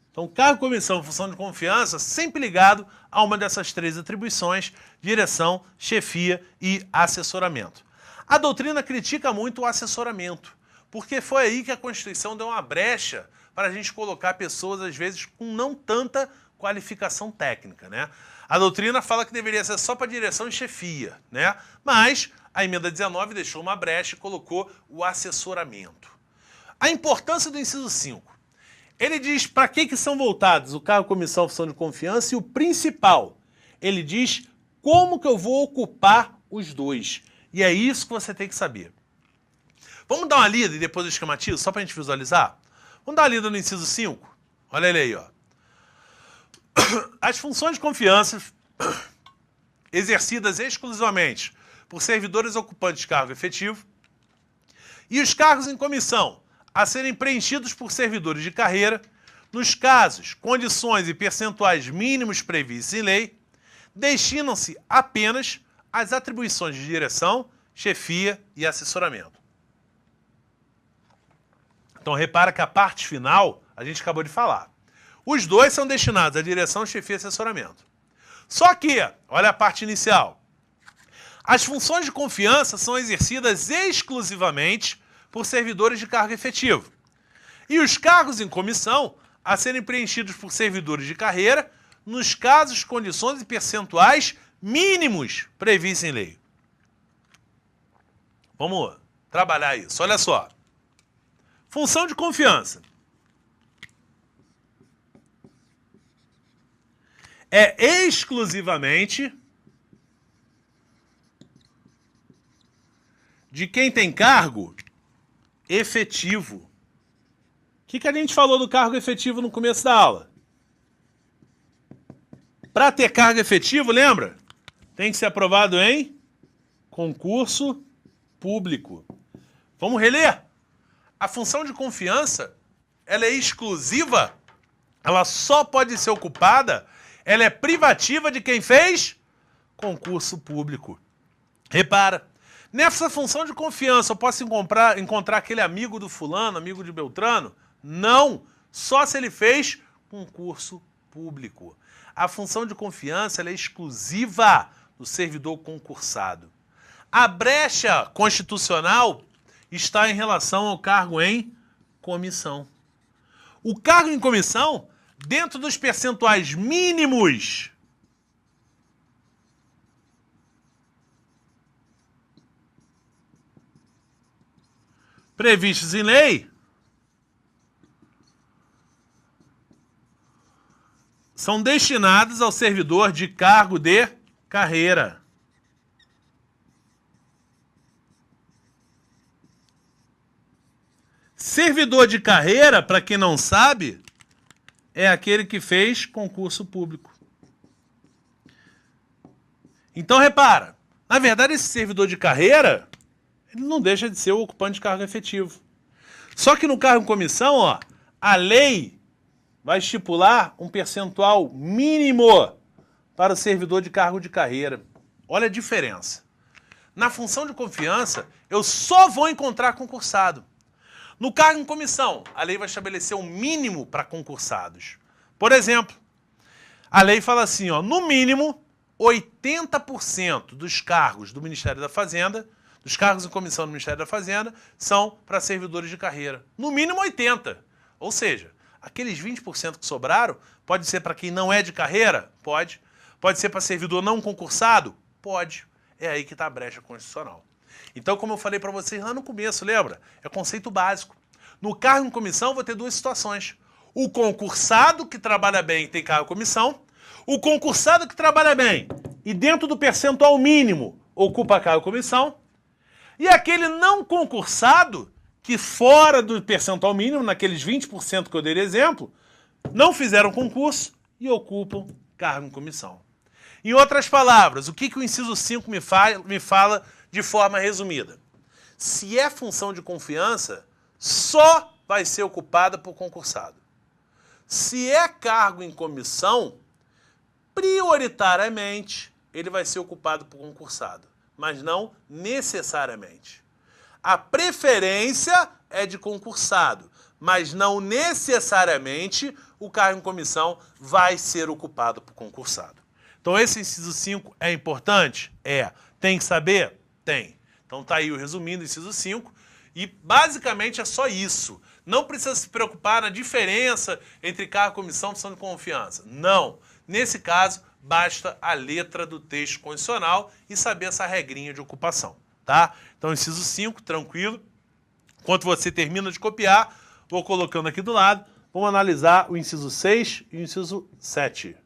Então, cargo, comissão, função de confiança, sempre ligado a uma dessas três atribuições: direção, chefia e assessoramento. A doutrina critica muito o assessoramento, porque foi aí que a Constituição deu uma brecha para a gente colocar pessoas, às vezes, com não tanta qualificação técnica, né? A doutrina fala que deveria ser só para direção e chefia, né? Mas a emenda 19 deixou uma brecha e colocou o assessoramento. A importância do inciso 5. Ele diz para que são voltados o cargo, comissão, função de confiança, e o principal, ele diz como que eu vou ocupar os dois. E é isso que você tem que saber. Vamos dar uma lida e depois eu esquematizo, só para a gente visualizar? Vamos dar uma lida no inciso 5? Olha ele aí, ó. As funções de confiança exercidas exclusivamente por servidores ocupantes de cargo efetivo e os cargos em comissão, a serem preenchidos por servidores de carreira, nos casos, condições e percentuais mínimos previstos em lei, destinam-se apenas às atribuições de direção, chefia e assessoramento. Então repara que a parte final a gente acabou de falar. Os dois são destinados à direção, chefia e assessoramento. Só que, olha a parte inicial. As funções de confiança são exercidas exclusivamente por servidores de cargo efetivo. E os cargos em comissão a serem preenchidos por servidores de carreira nos casos, condições e percentuais mínimos previstos em lei. Vamos trabalhar isso. Olha só. Função de confiança. É exclusivamente de quem tem cargo efetivo. O que a gente falou do cargo efetivo no começo da aula? Para ter cargo efetivo, lembra? Tem que ser aprovado em concurso público. Vamos reler? A função de confiança, ela é exclusiva, ela só pode ser ocupada, ela é privativa de quem fez concurso público. Repara, nessa função de confiança eu posso encontrar aquele amigo do fulano, amigo de Beltrano? Não, só se ele fez concurso público. A função de confiança ela é exclusiva do servidor concursado. A brecha constitucional está em relação ao cargo em comissão. O cargo em comissão, dentro dos percentuais mínimos previstos em lei, são destinados ao servidor de cargo de carreira. Servidor de carreira, para quem não sabe, é aquele que fez concurso público. Então, repara, na verdade, esse servidor de carreira, ele não deixa de ser o ocupante de cargo efetivo. Só que no cargo em comissão, ó, a lei vai estipular um percentual mínimo para o servidor de cargo de carreira. Olha a diferença. Na função de confiança, eu só vou encontrar concursado. No cargo em comissão, a lei vai estabelecer um mínimo para concursados. Por exemplo, a lei fala assim, ó, no mínimo, 80% dos cargos do Ministério da Fazenda, dos cargos em comissão do Ministério da Fazenda, são para servidores de carreira. No mínimo 80%. Ou seja, aqueles 20% que sobraram, pode ser para quem não é de carreira? Pode. Pode ser para servidor não concursado? Pode. É aí que está a brecha constitucional. Então, como eu falei para vocês lá no começo, lembra? É conceito básico. No cargo em comissão, vou ter duas situações. O concursado que trabalha bem e tem cargo em comissão. O concursado que trabalha bem e dentro do percentual mínimo ocupa cargo em comissão. E aquele não concursado que fora do percentual mínimo, naqueles 20% que eu dei de exemplo, não fizeram concurso e ocupam cargo em comissão. Em outras palavras, o que o inciso 5 me fala de forma resumida? Se é função de confiança, só vai ser ocupada por concursado. Se é cargo em comissão, prioritariamente ele vai ser ocupado por concursado, mas não necessariamente. A preferência é de concursado, mas não necessariamente o cargo em comissão vai ser ocupado por concursado. Então esse inciso 5 é importante? É. Tem que saber? Tem. Então tá aí o resumindo, inciso 5. E basicamente é só isso. Não precisa se preocupar na diferença entre cargo, comissão e função de confiança. Não. Nesse caso, basta a letra do texto constitucional e saber essa regrinha de ocupação. Tá? Então, inciso 5, tranquilo. Enquanto você termina de copiar, vou colocando aqui do lado. Vamos analisar o inciso 6 e o inciso 7.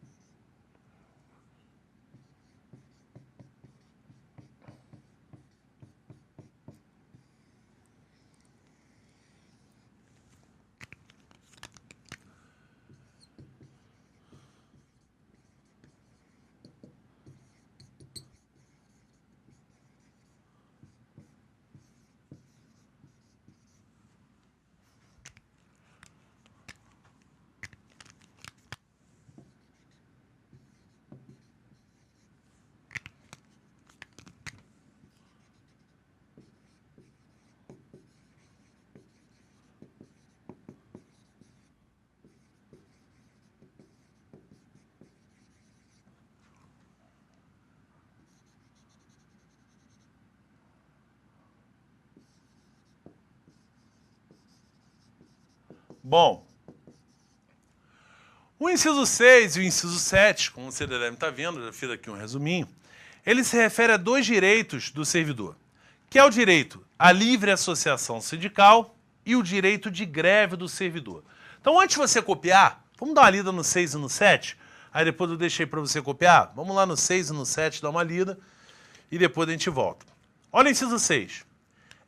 Bom, o inciso 6 e o inciso 7, como você deve estar vendo, eu já fiz aqui um resuminho, ele se refere a dois direitos do servidor, que é o direito à livre associação sindical e o direito de greve do servidor. Então, antes de você copiar, vamos dar uma lida no 6 e no 7, aí depois eu deixei para você copiar. Vamos lá no 6 e no 7, dar uma lida, e depois a gente volta. Olha o inciso 6.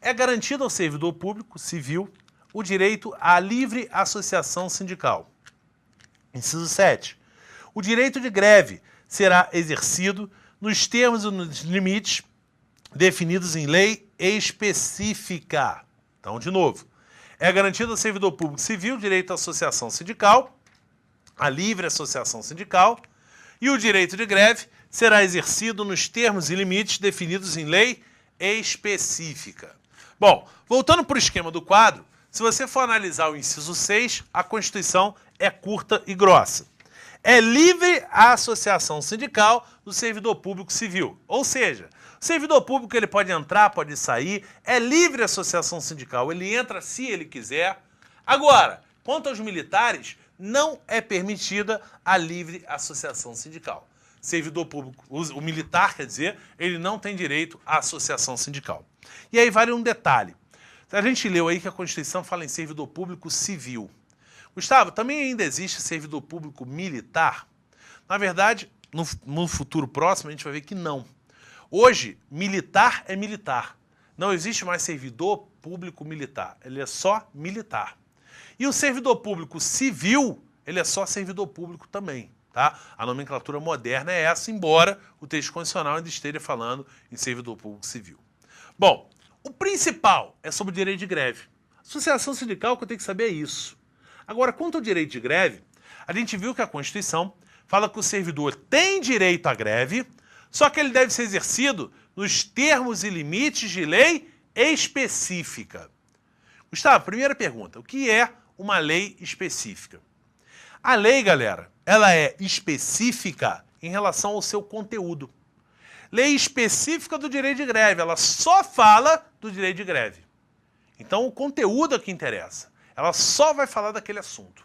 É garantido ao servidor público civil o direito à livre associação sindical. Inciso 7. O direito de greve será exercido nos termos e nos limites definidos em lei específica. Então, de novo, é garantido ao servidor público civil o direito à associação sindical, à livre associação sindical, e o direito de greve será exercido nos termos e limites definidos em lei específica. Bom, voltando para o esquema do quadro, se você for analisar o inciso 6, a Constituição é curta e grossa. É livre a associação sindical do servidor público civil. Ou seja, o servidor público ele pode entrar, pode sair, é livre a associação sindical, ele entra se ele quiser. Agora, quanto aos militares, não é permitida a livre associação sindical. Servidor público, o militar, quer dizer, ele não tem direito à associação sindical. E aí vale um detalhe. A gente leu aí que a Constituição fala em servidor público civil. Gustavo, também ainda existe servidor público militar? Na verdade, no futuro próximo, a gente vai ver que não. Hoje, militar é militar. Não existe mais servidor público militar. Ele é só militar. E o servidor público civil, ele é só servidor público também. Tá? A nomenclatura moderna é essa, embora o texto constitucional ainda esteja falando em servidor público civil. Bom, o principal é sobre o direito de greve. Associação sindical, que eu tenho que saber é isso. Agora, quanto ao direito de greve, a gente viu que a Constituição fala que o servidor tem direito à greve, só que ele deve ser exercido nos termos e limites de lei específica. Gustavo, primeira pergunta, o que é uma lei específica? A lei, galera, ela é específica em relação ao seu conteúdo. Lei específica do direito de greve, ela só fala do direito de greve. Então, o conteúdo é que interessa. Ela só vai falar daquele assunto.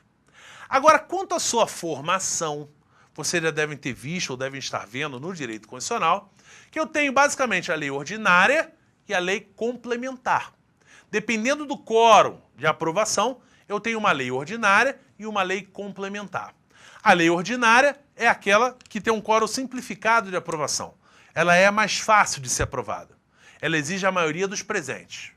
Agora, quanto à sua formação, vocês já devem ter visto ou devem estar vendo no direito constitucional que eu tenho basicamente a lei ordinária e a lei complementar. Dependendo do quórum de aprovação, eu tenho uma lei ordinária e uma lei complementar. A lei ordinária é aquela que tem um quórum simplificado de aprovação. Ela é mais fácil de ser aprovada. Ela exige a maioria dos presentes.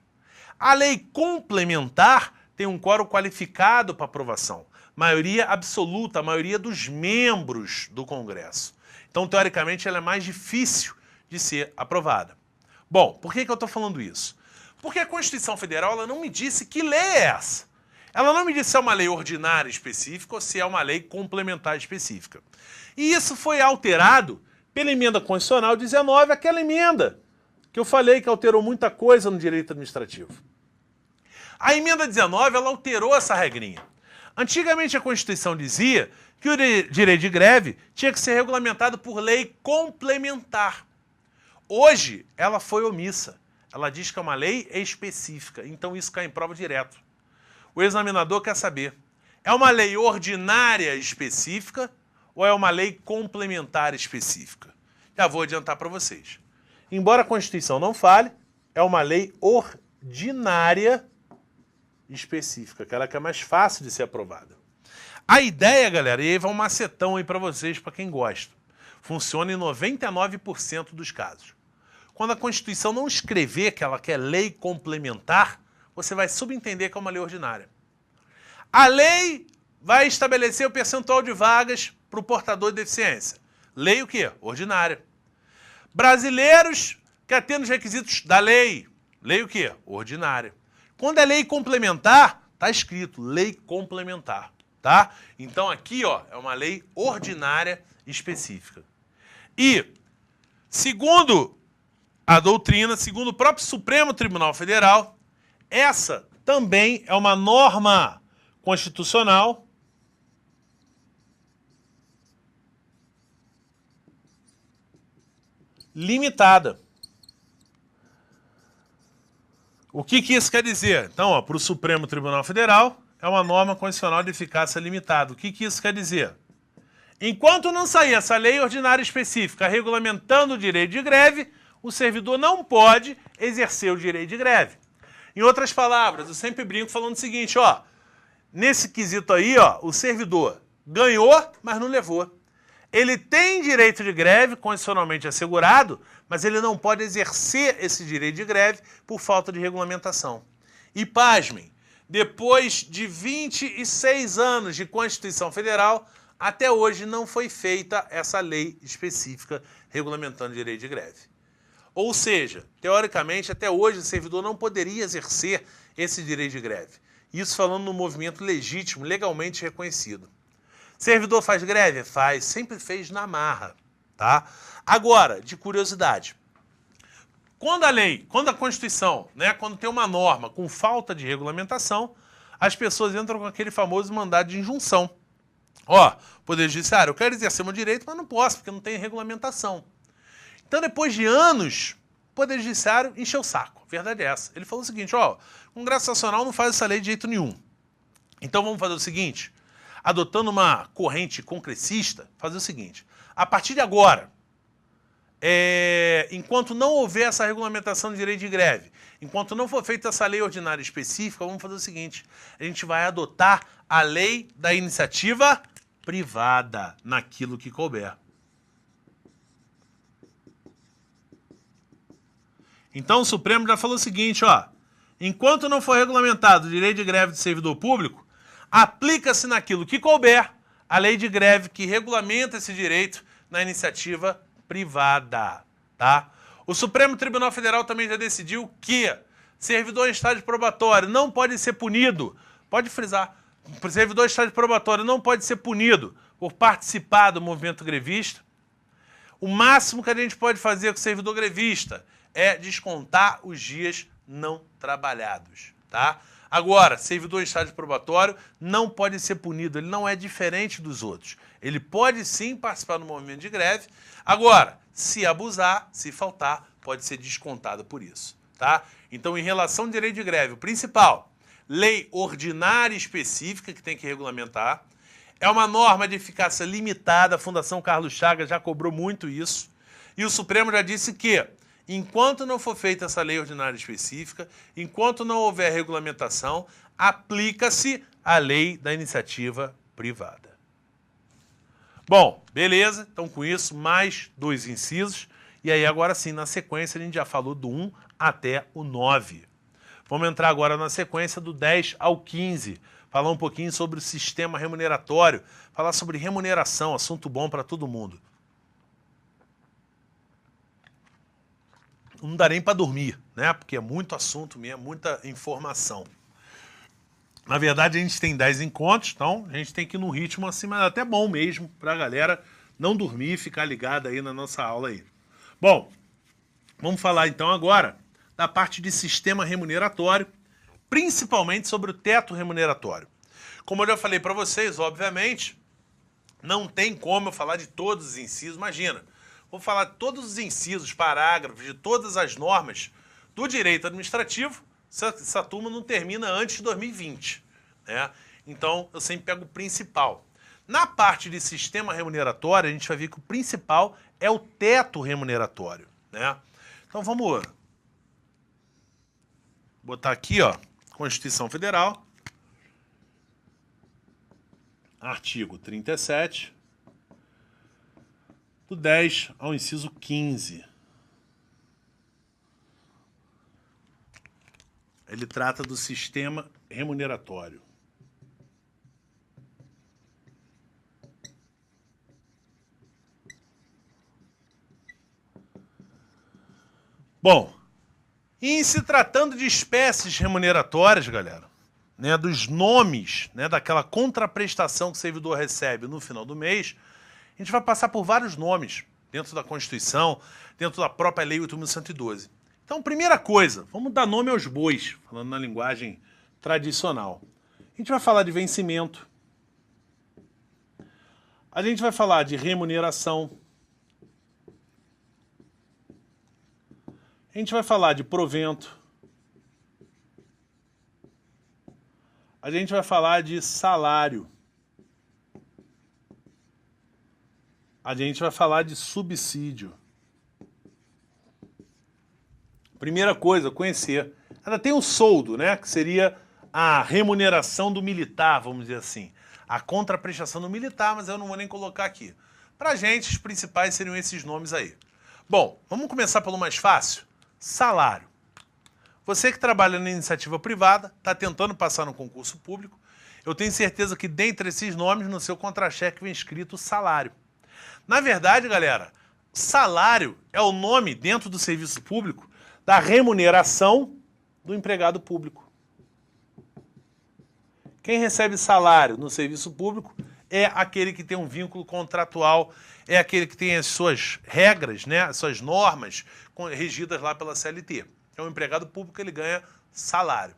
A lei complementar tem um quórum qualificado para aprovação. Maioria absoluta, a maioria dos membros do Congresso. Então, teoricamente, ela é mais difícil de ser aprovada. Bom, por que eu estou falando isso? Porque a Constituição Federal ela não me disse que lei é essa. Ela não me disse se é uma lei ordinária específica ou se é uma lei complementar específica. E isso foi alterado pela emenda constitucional 19, aquela emenda que eu falei que alterou muita coisa no direito administrativo. A emenda 19, ela alterou essa regrinha. Antigamente a Constituição dizia que o direito de greve tinha que ser regulamentado por lei complementar. Hoje, ela foi omissa. Ela diz que é uma lei específica, então isso cai em prova direto. O examinador quer saber, é uma lei ordinária específica ou é uma lei complementar específica? Já vou adiantar para vocês. Embora a Constituição não fale, é uma lei ordinária específica, aquela que é mais fácil de ser aprovada. A ideia, galera, e aí vai um macetão aí para vocês, para quem gosta, funciona em 99% dos casos. Quando a Constituição não escrever que ela quer lei complementar, você vai subentender que é uma lei ordinária. A lei vai estabelecer o percentual de vagas para o portador de deficiência. Lei o quê? Ordinária. Brasileiros que atendem os requisitos da lei. Lei o quê? Ordinária. Quando é lei complementar, está escrito lei complementar, tá? Então aqui, ó, é uma lei ordinária específica. E, segundo a doutrina, segundo o próprio Supremo Tribunal Federal, essa também é uma norma constitucional limitada. O que isso quer dizer? Então, para o Supremo Tribunal Federal, é uma norma constitucional de eficácia limitada. O que isso quer dizer? Enquanto não sair essa lei ordinária específica regulamentando o direito de greve, o servidor não pode exercer o direito de greve. Em outras palavras, eu sempre brinco falando o seguinte, ó, nesse quesito aí, ó, o servidor ganhou, mas não levou. Ele tem direito de greve constitucionalmente assegurado, mas ele não pode exercer esse direito de greve por falta de regulamentação. E pasmem, depois de 26 anos de Constituição Federal, até hoje não foi feita essa lei específica regulamentando o direito de greve. Ou seja, teoricamente, até hoje o servidor não poderia exercer esse direito de greve. Isso falando no movimento legítimo, legalmente reconhecido. Servidor faz greve? Faz, sempre fez na marra, tá? Agora, de curiosidade, quando a Constituição, né, quando tem uma norma com falta de regulamentação, as pessoas entram com aquele famoso mandado de injunção. Ó, Poder Judiciário, eu quero exercer meu direito, mas não posso, porque não tem regulamentação. Então, depois de anos, o Poder Judiciário encheu o saco. A verdade é essa. Ele falou o seguinte, ó, o Congresso Nacional não faz essa lei de jeito nenhum. Então, vamos fazer o seguinte, adotando uma corrente concretista, fazer o seguinte, a partir de agora, enquanto não houver essa regulamentação de direito de greve, enquanto não for feita essa lei ordinária específica, vamos fazer o seguinte, a gente vai adotar a lei da iniciativa privada naquilo que couber. Então o Supremo já falou o seguinte, ó, enquanto não for regulamentado o direito de greve do servidor público, aplica-se naquilo que couber a lei de greve que regulamenta esse direito na iniciativa privada, tá? O Supremo Tribunal Federal também já decidiu que servidor em estágio probatório não pode ser punido, pode frisar, servidor em estágio probatório não pode ser punido por participar do movimento grevista. O máximo que a gente pode fazer com o servidor grevista é descontar os dias não trabalhados, tá? Agora, servidor em estágio probatório não pode ser punido, ele não é diferente dos outros. Ele pode sim participar do movimento de greve, agora, se abusar, se faltar, pode ser descontado por isso, tá? Então, em relação ao direito de greve, o principal, lei ordinária específica que tem que regulamentar, é uma norma de eficácia limitada, a Fundação Carlos Chagas já cobrou muito isso, e o Supremo já disse que enquanto não for feita essa lei ordinária específica, enquanto não houver regulamentação, aplica-se a lei da iniciativa privada. Bom, beleza? Então, com isso, mais 2 incisos. E aí, agora sim, na sequência, a gente já falou do 1 até o 9. Vamos entrar agora na sequência do 10 ao 15. Falar um pouquinho sobre o sistema remuneratório. Falar sobre remuneração, assunto bom para todo mundo. Não dá nem para dormir, né? Porque é muito assunto mesmo, muita informação. Na verdade, a gente tem 10 encontros, então a gente tem que ir num ritmo assim, mas até bom mesmo para a galera não dormir e ficar ligada aí na nossa aula aí. Bom, vamos falar então agora da parte de sistema remuneratório, principalmente sobre o teto remuneratório. Como eu já falei para vocês, obviamente, não tem como eu falar de todos os incisos, imagina. Vou falar de todos os incisos, parágrafos, de todas as normas do direito administrativo. Essa turma não termina antes de 2020. Né? Então, eu sempre pego o principal. Na parte de sistema remuneratório, a gente vai ver que o principal é o teto remuneratório. Né? Então, vamos botar aqui, ó, Constituição Federal, artigo 37, do 10 ao inciso 15. Ele trata do sistema remuneratório. Bom, em se tratando de espécies remuneratórias, galera, né, dos nomes, né, daquela contraprestação que o servidor recebe no final do mês, a gente vai passar por vários nomes dentro da Constituição, dentro da própria Lei 8.112. Então, primeira coisa, vamos dar nome aos bois, falando na linguagem tradicional. A gente vai falar de vencimento, a gente vai falar de remuneração, a gente vai falar de provento, a gente vai falar de salário. A gente vai falar de subsídio. Primeira coisa, conhecer. Ela tem o soldo, né? Que seria a remuneração do militar, vamos dizer assim. A contraprestação do militar, mas eu não vou nem colocar aqui. Pra gente, os principais seriam esses nomes aí. Bom, vamos começar pelo mais fácil. Salário. Você que trabalha na iniciativa privada, está tentando passar no concurso público, eu tenho certeza que dentre esses nomes, no seu contra-cheque vem escrito salário. Na verdade, galera, salário é o nome dentro do serviço público da remuneração do empregado público. Quem recebe salário no serviço público é aquele que tem um vínculo contratual, é aquele que tem as suas regras, né, as suas normas regidas lá pela CLT. É um empregado público, ele ganha salário.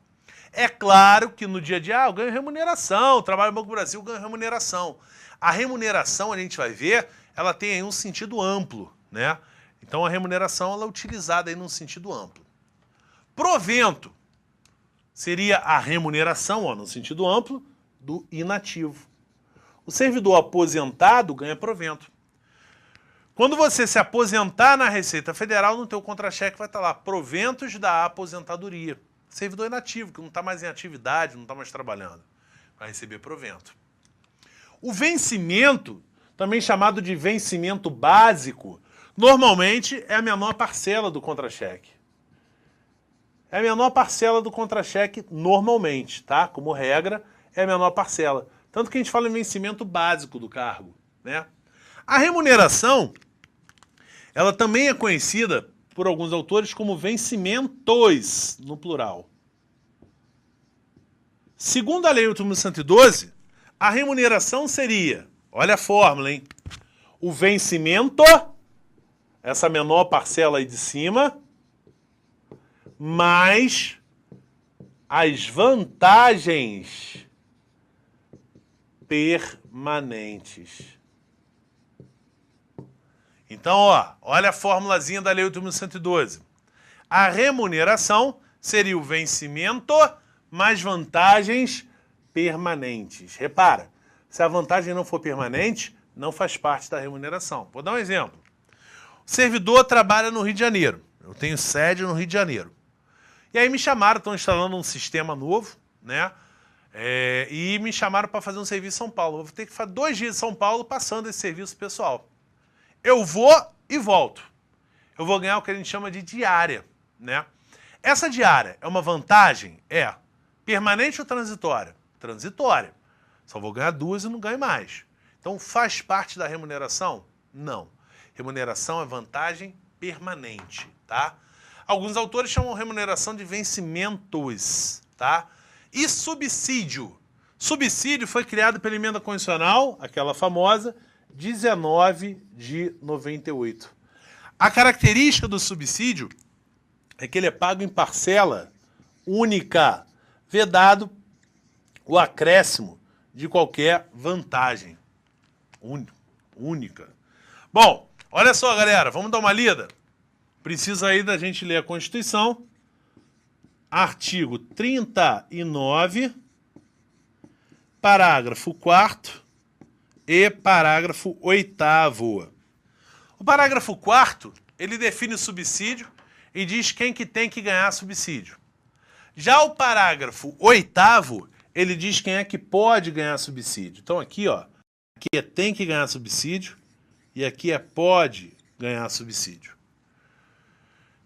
É claro que no dia a dia, eu ganho remuneração, trabalho no Banco do Brasil, eu ganho remuneração. A remuneração, a gente vai ver, ela tem aí um sentido amplo, né? Então a remuneração ela é utilizada aí num sentido amplo. Provento seria a remuneração, ó, no sentido amplo, do inativo. O servidor aposentado ganha provento. Quando você se aposentar na Receita Federal, no teu contra-cheque vai estar lá, proventos da aposentadoria. Servidor inativo, que não está mais em atividade, não está mais trabalhando, vai receber provento. O vencimento, também chamado de vencimento básico, normalmente é a menor parcela do contra-cheque. É a menor parcela do contra-cheque normalmente, tá? Como regra, é a menor parcela. Tanto que a gente fala em vencimento básico do cargo, né? A remuneração, ela também é conhecida por alguns autores como vencimentos, no plural. Segundo a Lei 8.112, a remuneração seria, olha a fórmula, hein? O vencimento, essa menor parcela aí de cima, mais as vantagens permanentes. Então, ó, olha a formulazinha da Lei 8.112. A remuneração seria o vencimento mais vantagens permanentes. Repara, se a vantagem não for permanente, não faz parte da remuneração. Vou dar um exemplo. O servidor trabalha no Rio de Janeiro. Eu tenho sede no Rio de Janeiro. E aí me chamaram, estão instalando um sistema novo, né? E me chamaram para fazer um serviço em São Paulo. Eu vou ter que fazer 2 dias em São Paulo passando esse serviço pessoal. Eu vou e volto. Eu vou ganhar o que a gente chama de diária, né? Essa diária é uma vantagem? É. Permanente ou transitória? Transitória. Só vou ganhar 2 e não ganho mais. Então, faz parte da remuneração? Não. Remuneração é vantagem permanente, tá? Alguns autores chamam remuneração de vencimentos, tá? E subsídio? Subsídio foi criado pela emenda constitucional, aquela famosa, 19 de 98. A característica do subsídio é que ele é pago em parcela única, vedado o acréscimo de qualquer vantagem. Única. Bom, olha só, galera, vamos dar uma lida? Precisa aí da gente ler a Constituição. Artigo 39, parágrafo 4º e parágrafo 8º. O parágrafo 4º, ele define o subsídio e diz quem que tem que ganhar subsídio. Já o parágrafo 8º, ele diz quem é que pode ganhar subsídio. Então aqui, ó, aqui é tem que ganhar subsídio e aqui é pode ganhar subsídio.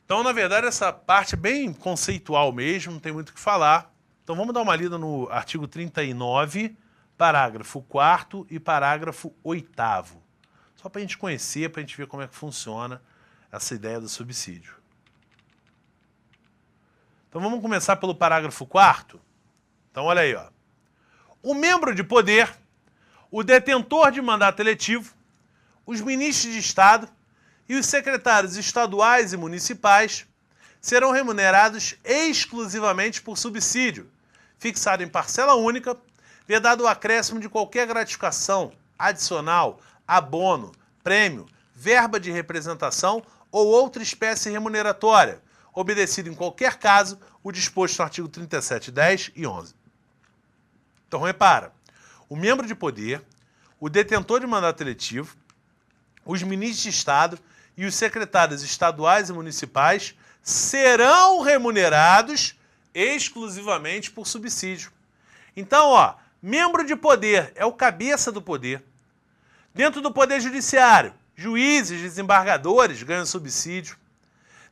Então, na verdade, essa parte é bem conceitual mesmo, não tem muito o que falar. Então, vamos dar uma lida no artigo 39, parágrafo 4º e parágrafo 8º. Só para a gente conhecer, para a gente ver como é que funciona essa ideia do subsídio. Então, vamos começar pelo parágrafo 4º. Então, olha aí, ó. O membro de poder, o detentor de mandato eletivo, os ministros de Estado e os secretários estaduais e municipais serão remunerados exclusivamente por subsídio, fixado em parcela única, vedado o acréscimo de qualquer gratificação, adicional, abono, prêmio, verba de representação ou outra espécie remuneratória, obedecido em qualquer caso o disposto no artigo 37, 10 e 11. Então, repara, o membro de poder, o detentor de mandato eletivo, os ministros de Estado e os secretários estaduais e municipais serão remunerados exclusivamente por subsídio. Então, ó, membro de poder é o cabeça do poder. Dentro do poder judiciário, juízes, desembargadores ganham subsídio.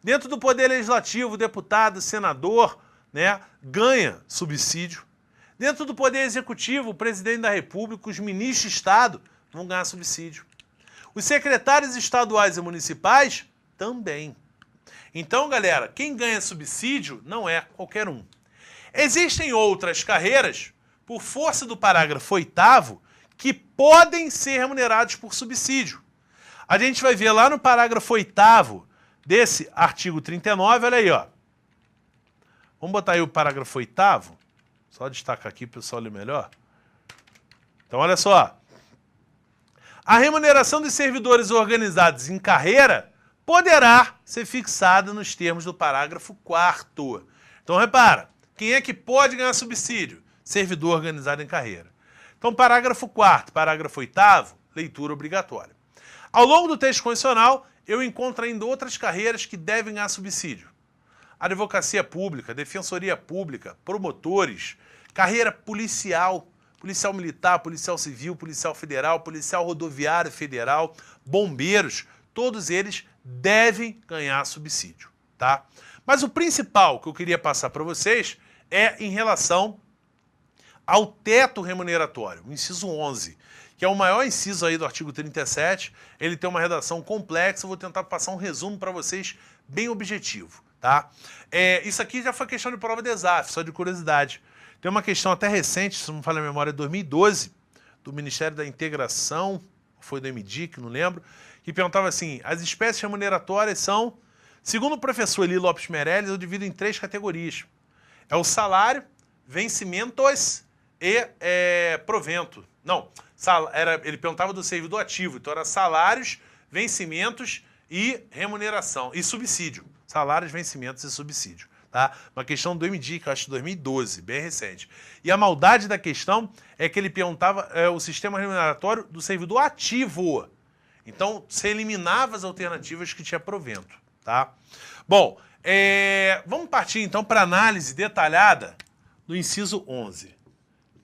Dentro do poder legislativo, deputado, senador, né, ganha subsídio. Dentro do poder executivo, o presidente da República, os ministros de Estado vão ganhar subsídio. Os secretários estaduais e municipais também. Então, galera, quem ganha subsídio não é qualquer um. Existem outras carreiras, por força do parágrafo 8º, que podem ser remunerados por subsídio. A gente vai ver lá no parágrafo 8º desse artigo 39, olha aí, ó. Vamos botar aí o parágrafo 8º, só destacar aqui para o pessoal ler melhor. Então, olha só. A remuneração dos servidores organizados em carreira poderá ser fixada nos termos do parágrafo 4º. Então, repara, quem é que pode ganhar subsídio? Servidor organizado em carreira. Então, parágrafo 4º, parágrafo 8º, leitura obrigatória. Ao longo do texto constitucional, eu encontro ainda outras carreiras que devem ganhar subsídio. Advocacia pública, defensoria pública, promotores, carreira policial, policial militar, policial civil, policial federal, policial rodoviário federal, bombeiros, todos eles devem ganhar subsídio, tá? Mas o principal que eu queria passar para vocês é em relação ao teto remuneratório, o inciso 11, que é o maior inciso aí do artigo 37, ele tem uma redação complexa, eu vou tentar passar um resumo para vocês bem objetivo, tá? Isso aqui já foi questão de prova de exame, só de curiosidade. Tem uma questão até recente, se não me falha a memória, de 2012, do Ministério da Integração, foi do MDIC, não lembro, que perguntava assim, as espécies remuneratórias são, segundo o professor Eli Lopes Meirelles, eu divido em 3 categorias. É o salário, vencimentos e provento. Não, ele perguntava do servidor ativo, então era salários, vencimentos e remuneração, e subsídio. Salários, vencimentos e subsídio. Tá? Uma questão do MDIC, acho de 2012, bem recente. E a maldade da questão é que ele perguntava o sistema remuneratório do servidor ativo. Então, você eliminava as alternativas que tinha provento. Tá? Bom, vamos partir então para a análise detalhada do inciso 11.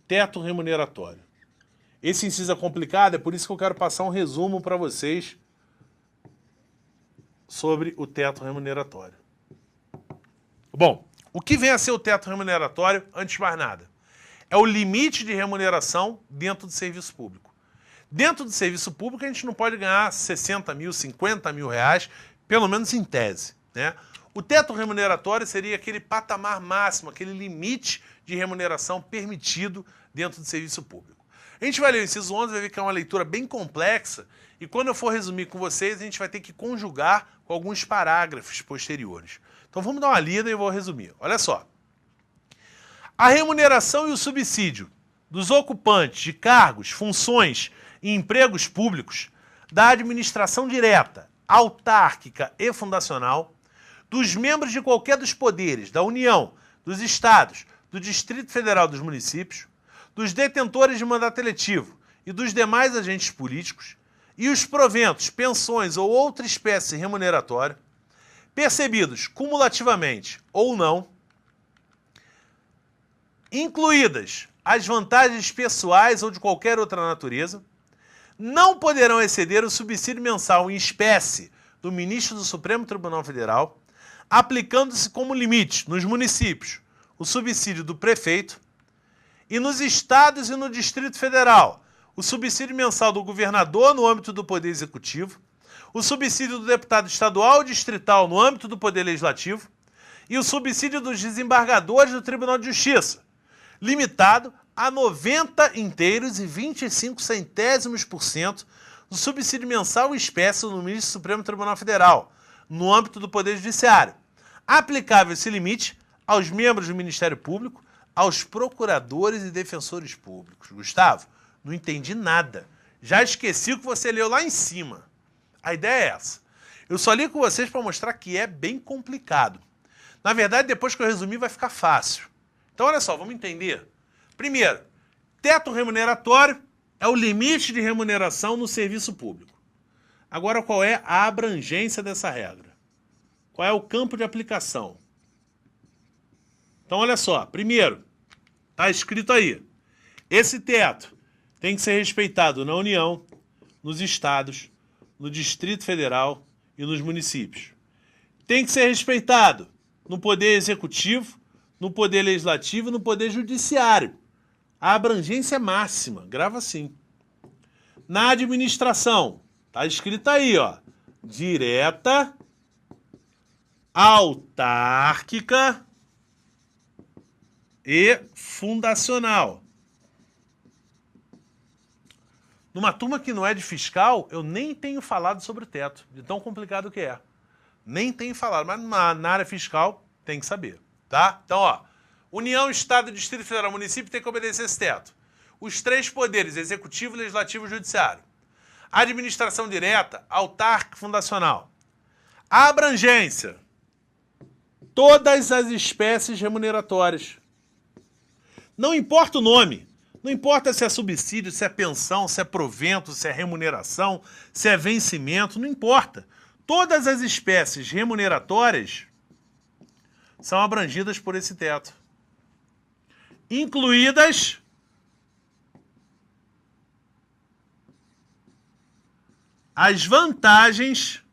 Teto remuneratório. Esse inciso é complicado, é por isso que eu quero passar um resumo para vocês sobre o teto remuneratório. Bom, o que vem a ser o teto remuneratório, antes de mais nada? É o limite de remuneração dentro do serviço público. Dentro do serviço público, a gente não pode ganhar 60 mil, 50 mil reais, pelo menos em tese, né? O teto remuneratório seria aquele patamar máximo, aquele limite de remuneração permitido dentro do serviço público. A gente vai ler o inciso 11, vai ver que é uma leitura bem complexa, e quando eu for resumir com vocês, a gente vai ter que conjugar com alguns parágrafos posteriores. Então vamos dar uma lida e eu vou resumir. Olha só. A remuneração e o subsídio dos ocupantes de cargos, funções e empregos públicos da administração direta, autárquica e fundacional, dos membros de qualquer dos poderes, da União, dos Estados, do Distrito Federal, dos municípios, dos detentores de mandato eletivo e dos demais agentes políticos, e os proventos, pensões ou outra espécie remuneratória, percebidos cumulativamente ou não, incluídas as vantagens pessoais ou de qualquer outra natureza, não poderão exceder o subsídio mensal em espécie do ministro do Supremo Tribunal Federal, aplicando-se como limite nos municípios o subsídio do prefeito e nos estados e no Distrito Federal o subsídio mensal do governador no âmbito do Poder Executivo, o subsídio do deputado estadual ou distrital no âmbito do Poder Legislativo e o subsídio dos desembargadores do Tribunal de Justiça, limitado a 90 inteiros e 25 centésimos% do subsídio mensal em espécie no ministro do Supremo Tribunal Federal, no âmbito do Poder Judiciário, aplicável esse limite aos membros do Ministério Público, aos procuradores e defensores públicos. Gustavo, não entendi nada. Já esqueci o que você leu lá em cima. A ideia é essa. Eu só li com vocês para mostrar que é bem complicado. Na verdade, depois que eu resumir, vai ficar fácil. Então, olha só, vamos entender. Primeiro, Teto remuneratório é o limite de remuneração no serviço público. Agora, qual é a abrangência dessa regra? Qual é o campo de aplicação? Então, olha só. Primeiro, está escrito aí. Esse teto tem que ser respeitado na União, nos estados, no Distrito Federal e nos municípios. Tem que ser respeitado no Poder Executivo, no Poder Legislativo e no Poder Judiciário. A abrangência é máxima, grava assim. Na administração, está escrito aí, ó, direta, autárquica e fundacional. Numa turma que não é de fiscal, eu nem tenho falado sobre o teto, de tão complicado que é. Nem tenho falado, mas na área fiscal tem que saber, tá? Então, ó, União, Estado, Distrito Federal, Município tem que obedecer esse teto. Os três poderes, Executivo, Legislativo e Judiciário. Administração direta, autárquica e fundacional. A abrangência, todas as espécies remuneratórias. Não importa o nome. Não importa se é subsídio, se é pensão, se é provento, se é remuneração, se é vencimento, não importa. Todas as espécies remuneratórias são abrangidas por esse teto. Incluídas as vantagens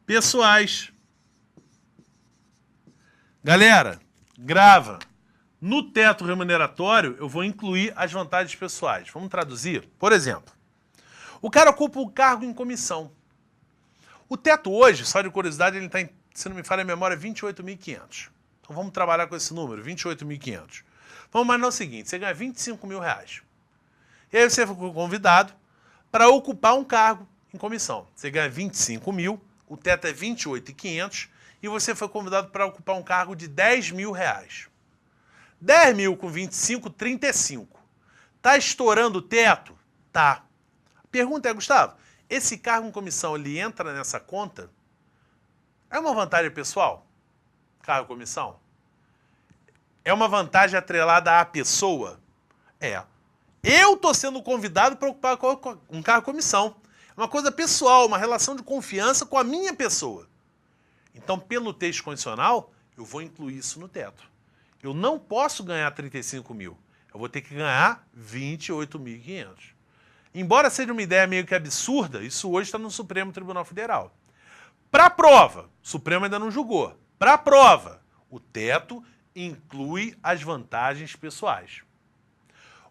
pessoais. Galera, grava. No teto remuneratório, eu vou incluir as vantagens pessoais. Vamos traduzir? Por exemplo, o cara ocupa o cargo em comissão. O teto hoje, só de curiosidade, ele está, se não me falha a memória, 28.500. Então vamos trabalhar com esse número, 28.500. Vamos imaginar o seguinte, você ganha 25 mil reais. E aí você foi convidado para ocupar um cargo em comissão. Você ganha 25 mil, o teto é 28.500 e você foi convidado para ocupar um cargo de 10 mil reais. 10 mil com 25, 35. Tá estourando o teto? Tá. A pergunta é, Gustavo, esse cargo em comissão, ele entra nessa conta? É uma vantagem pessoal? Cargo em comissão? É uma vantagem atrelada à pessoa? É. Eu tô sendo convidado para ocupar um cargo em comissão. É uma coisa pessoal, uma relação de confiança com a minha pessoa. Então, pelo texto condicional, eu vou incluir isso no teto. Eu não posso ganhar 35 mil. Eu vou ter que ganhar 28.500. Embora seja uma ideia meio que absurda, isso hoje está no Supremo Tribunal Federal. Para a prova, o Supremo ainda não julgou. Para a prova, o teto inclui as vantagens pessoais.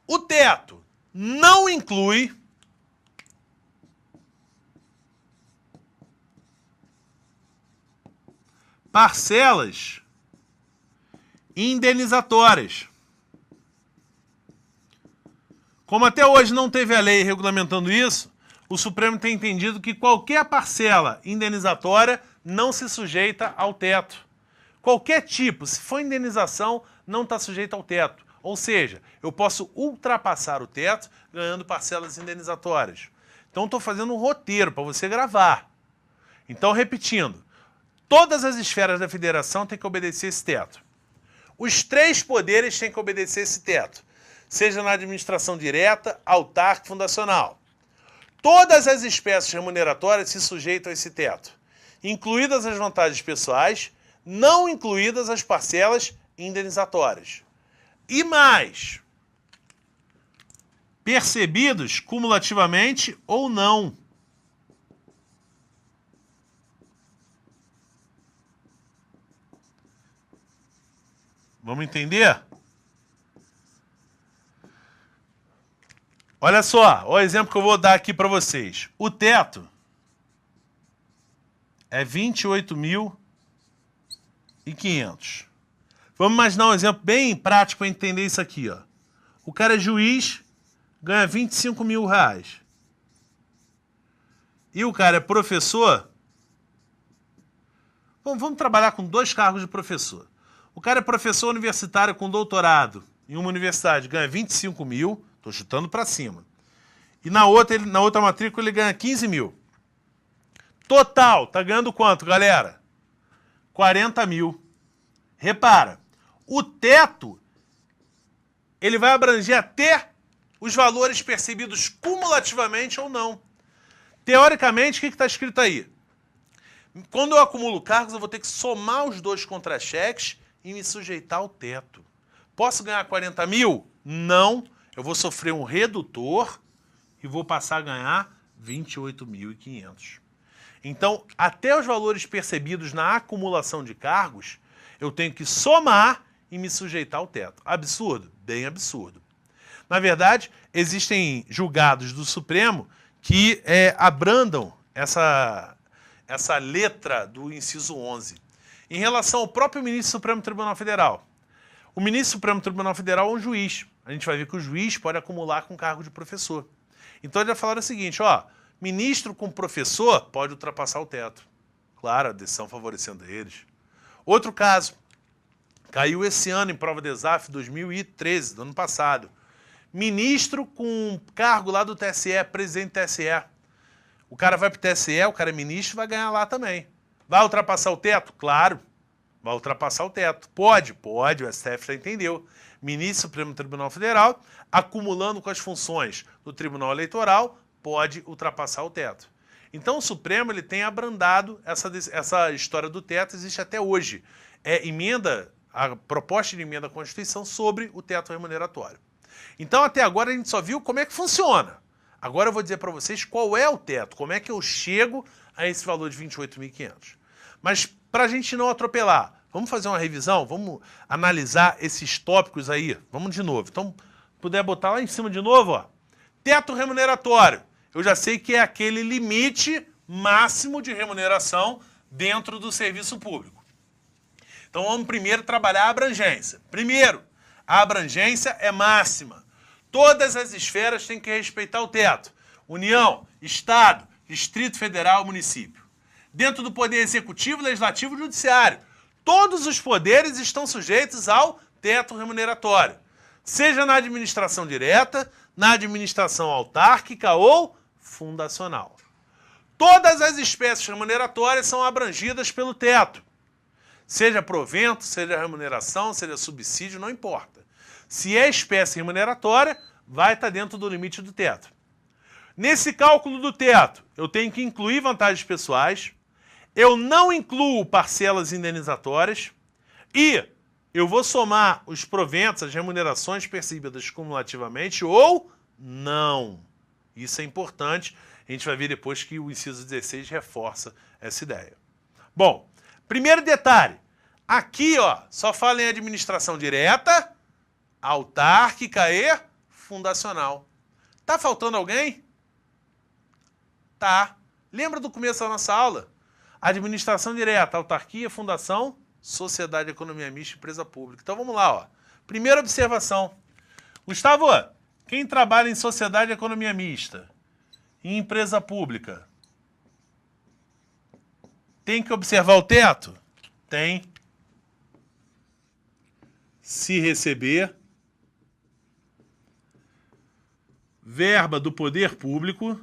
O teto não inclui parcelas indenizatórias. Como até hoje não teve a lei regulamentando isso, o Supremo tem entendido que qualquer parcela indenizatória não se sujeita ao teto. Qualquer tipo, se for indenização, não está sujeita ao teto. Ou seja, eu posso ultrapassar o teto ganhando parcelas indenizatórias. Então, estou fazendo um roteiro para você gravar. Então, repetindo, todas as esferas da federação têm que obedecer esse teto. Os três poderes têm que obedecer esse teto, seja na administração direta, autárquica e fundacional. Todas as espécies remuneratórias se sujeitam a esse teto, incluídas as vantagens pessoais, não incluídas as parcelas indenizatórias. E mais, percebidos cumulativamente ou não. Vamos entender? Olha só, o exemplo que eu vou dar aqui para vocês. O teto é 28.500. Vamos imaginar um exemplo bem prático para entender isso aqui, ó. O cara é juiz, ganha 25 mil reais. E o cara é professor. Vamos trabalhar com 2 cargos de professor. O cara é professor universitário com doutorado em uma universidade, ganha 25 mil, estou chutando para cima. E na outra matrícula ele ganha 15 mil. Total, tá ganhando quanto, galera? 40 mil. Repara, o teto ele vai abranger até os valores percebidos cumulativamente ou não. Teoricamente, o que está escrito aí? Quando eu acumulo cargos, eu vou ter que somar os dois contra-cheques e me sujeitar ao teto. Posso ganhar 40 mil? Não. Eu vou sofrer um redutor e vou passar a ganhar 28.500. Então, até os valores percebidos na acumulação de cargos, eu tenho que somar e me sujeitar ao teto. Absurdo? Bem absurdo. Na verdade, existem julgados do Supremo que abrandam essa letra do inciso 11. Em relação ao próprio ministro do Supremo Tribunal Federal. O ministro do Supremo Tribunal Federal é um juiz. A gente vai ver que o juiz pode acumular com cargo de professor. Então ele vai falar o seguinte, ó, ministro com professor pode ultrapassar o teto. Claro, a decisão favorecendo eles. Outro caso, caiu esse ano em prova de exame 2013, do ano passado. Ministro com cargo lá do TSE, presidente do TSE. O cara vai para o TSE, o cara é ministro, vai ganhar lá também. Vai ultrapassar o teto? Claro, vai ultrapassar o teto. Pode, o STF já entendeu. Ministro do Supremo Tribunal Federal, acumulando com as funções do Tribunal Eleitoral, pode ultrapassar o teto. Então o Supremo ele tem abrandado essa história do teto, existe até hoje. A proposta de emenda à Constituição sobre o teto remuneratório. Então até agora a gente só viu como é que funciona. Agora eu vou dizer para vocês qual é o teto, como é que eu chego a esse valor de 28.500. Mas para a gente não atropelar, vamos fazer uma revisão, vamos analisar esses tópicos aí. Vamos de novo. Então, puder botar lá em cima de novo, ó. Teto remuneratório. Eu já sei que é aquele limite máximo de remuneração dentro do serviço público. Então vamos primeiro trabalhar a abrangência. Primeiro, a abrangência é máxima. Todas as esferas têm que respeitar o teto. União, Estado, Distrito Federal, município. Dentro do Poder Executivo, Legislativo e Judiciário. Todos os poderes estão sujeitos ao teto remuneratório. Seja na administração direta, na administração autárquica ou fundacional. Todas as espécies remuneratórias são abrangidas pelo teto. Seja provento, seja remuneração, seja subsídio, não importa. Se é espécie remuneratória, vai estar dentro do limite do teto. Nesse cálculo do teto, eu tenho que incluir vantagens pessoais, eu não incluo parcelas indenizatórias e eu vou somar os proventos, as remunerações percebidas cumulativamente ou não. Isso é importante, a gente vai ver depois que o inciso 16 reforça essa ideia. Bom, primeiro detalhe, aqui ó, só fala em administração direta, autárquica e fundacional. Tá faltando alguém? Tá. Lembra do começo da nossa aula? Administração direta, autarquia, fundação, sociedade, economia mista, empresa pública. Então vamos lá, ó. Primeira observação. Gustavo, quem trabalha em sociedade, economia mista e empresa pública tem que observar o teto? Tem. Se receber verba do poder público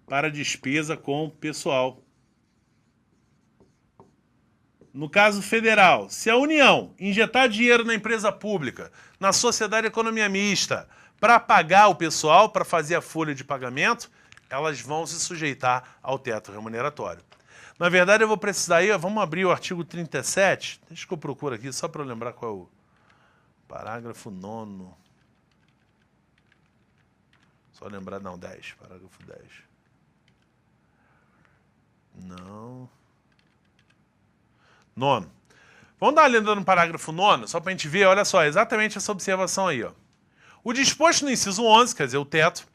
para despesa com pessoal. No caso federal, se a União injetar dinheiro na empresa pública, na sociedade economia mista, para pagar o pessoal, para fazer a folha de pagamento, elas vão se sujeitar ao teto remuneratório. Na verdade, eu vou precisar aí, vamos abrir o artigo 37, deixa que eu procuro aqui, só para eu lembrar qual é o parágrafo 9º. Só lembrar, não, 10, parágrafo 10. Não. 9º. Vamos dar uma lenda no parágrafo 9º, só para a gente ver, olha só, exatamente essa observação aí, ó. O disposto no inciso 11, quer dizer, o teto,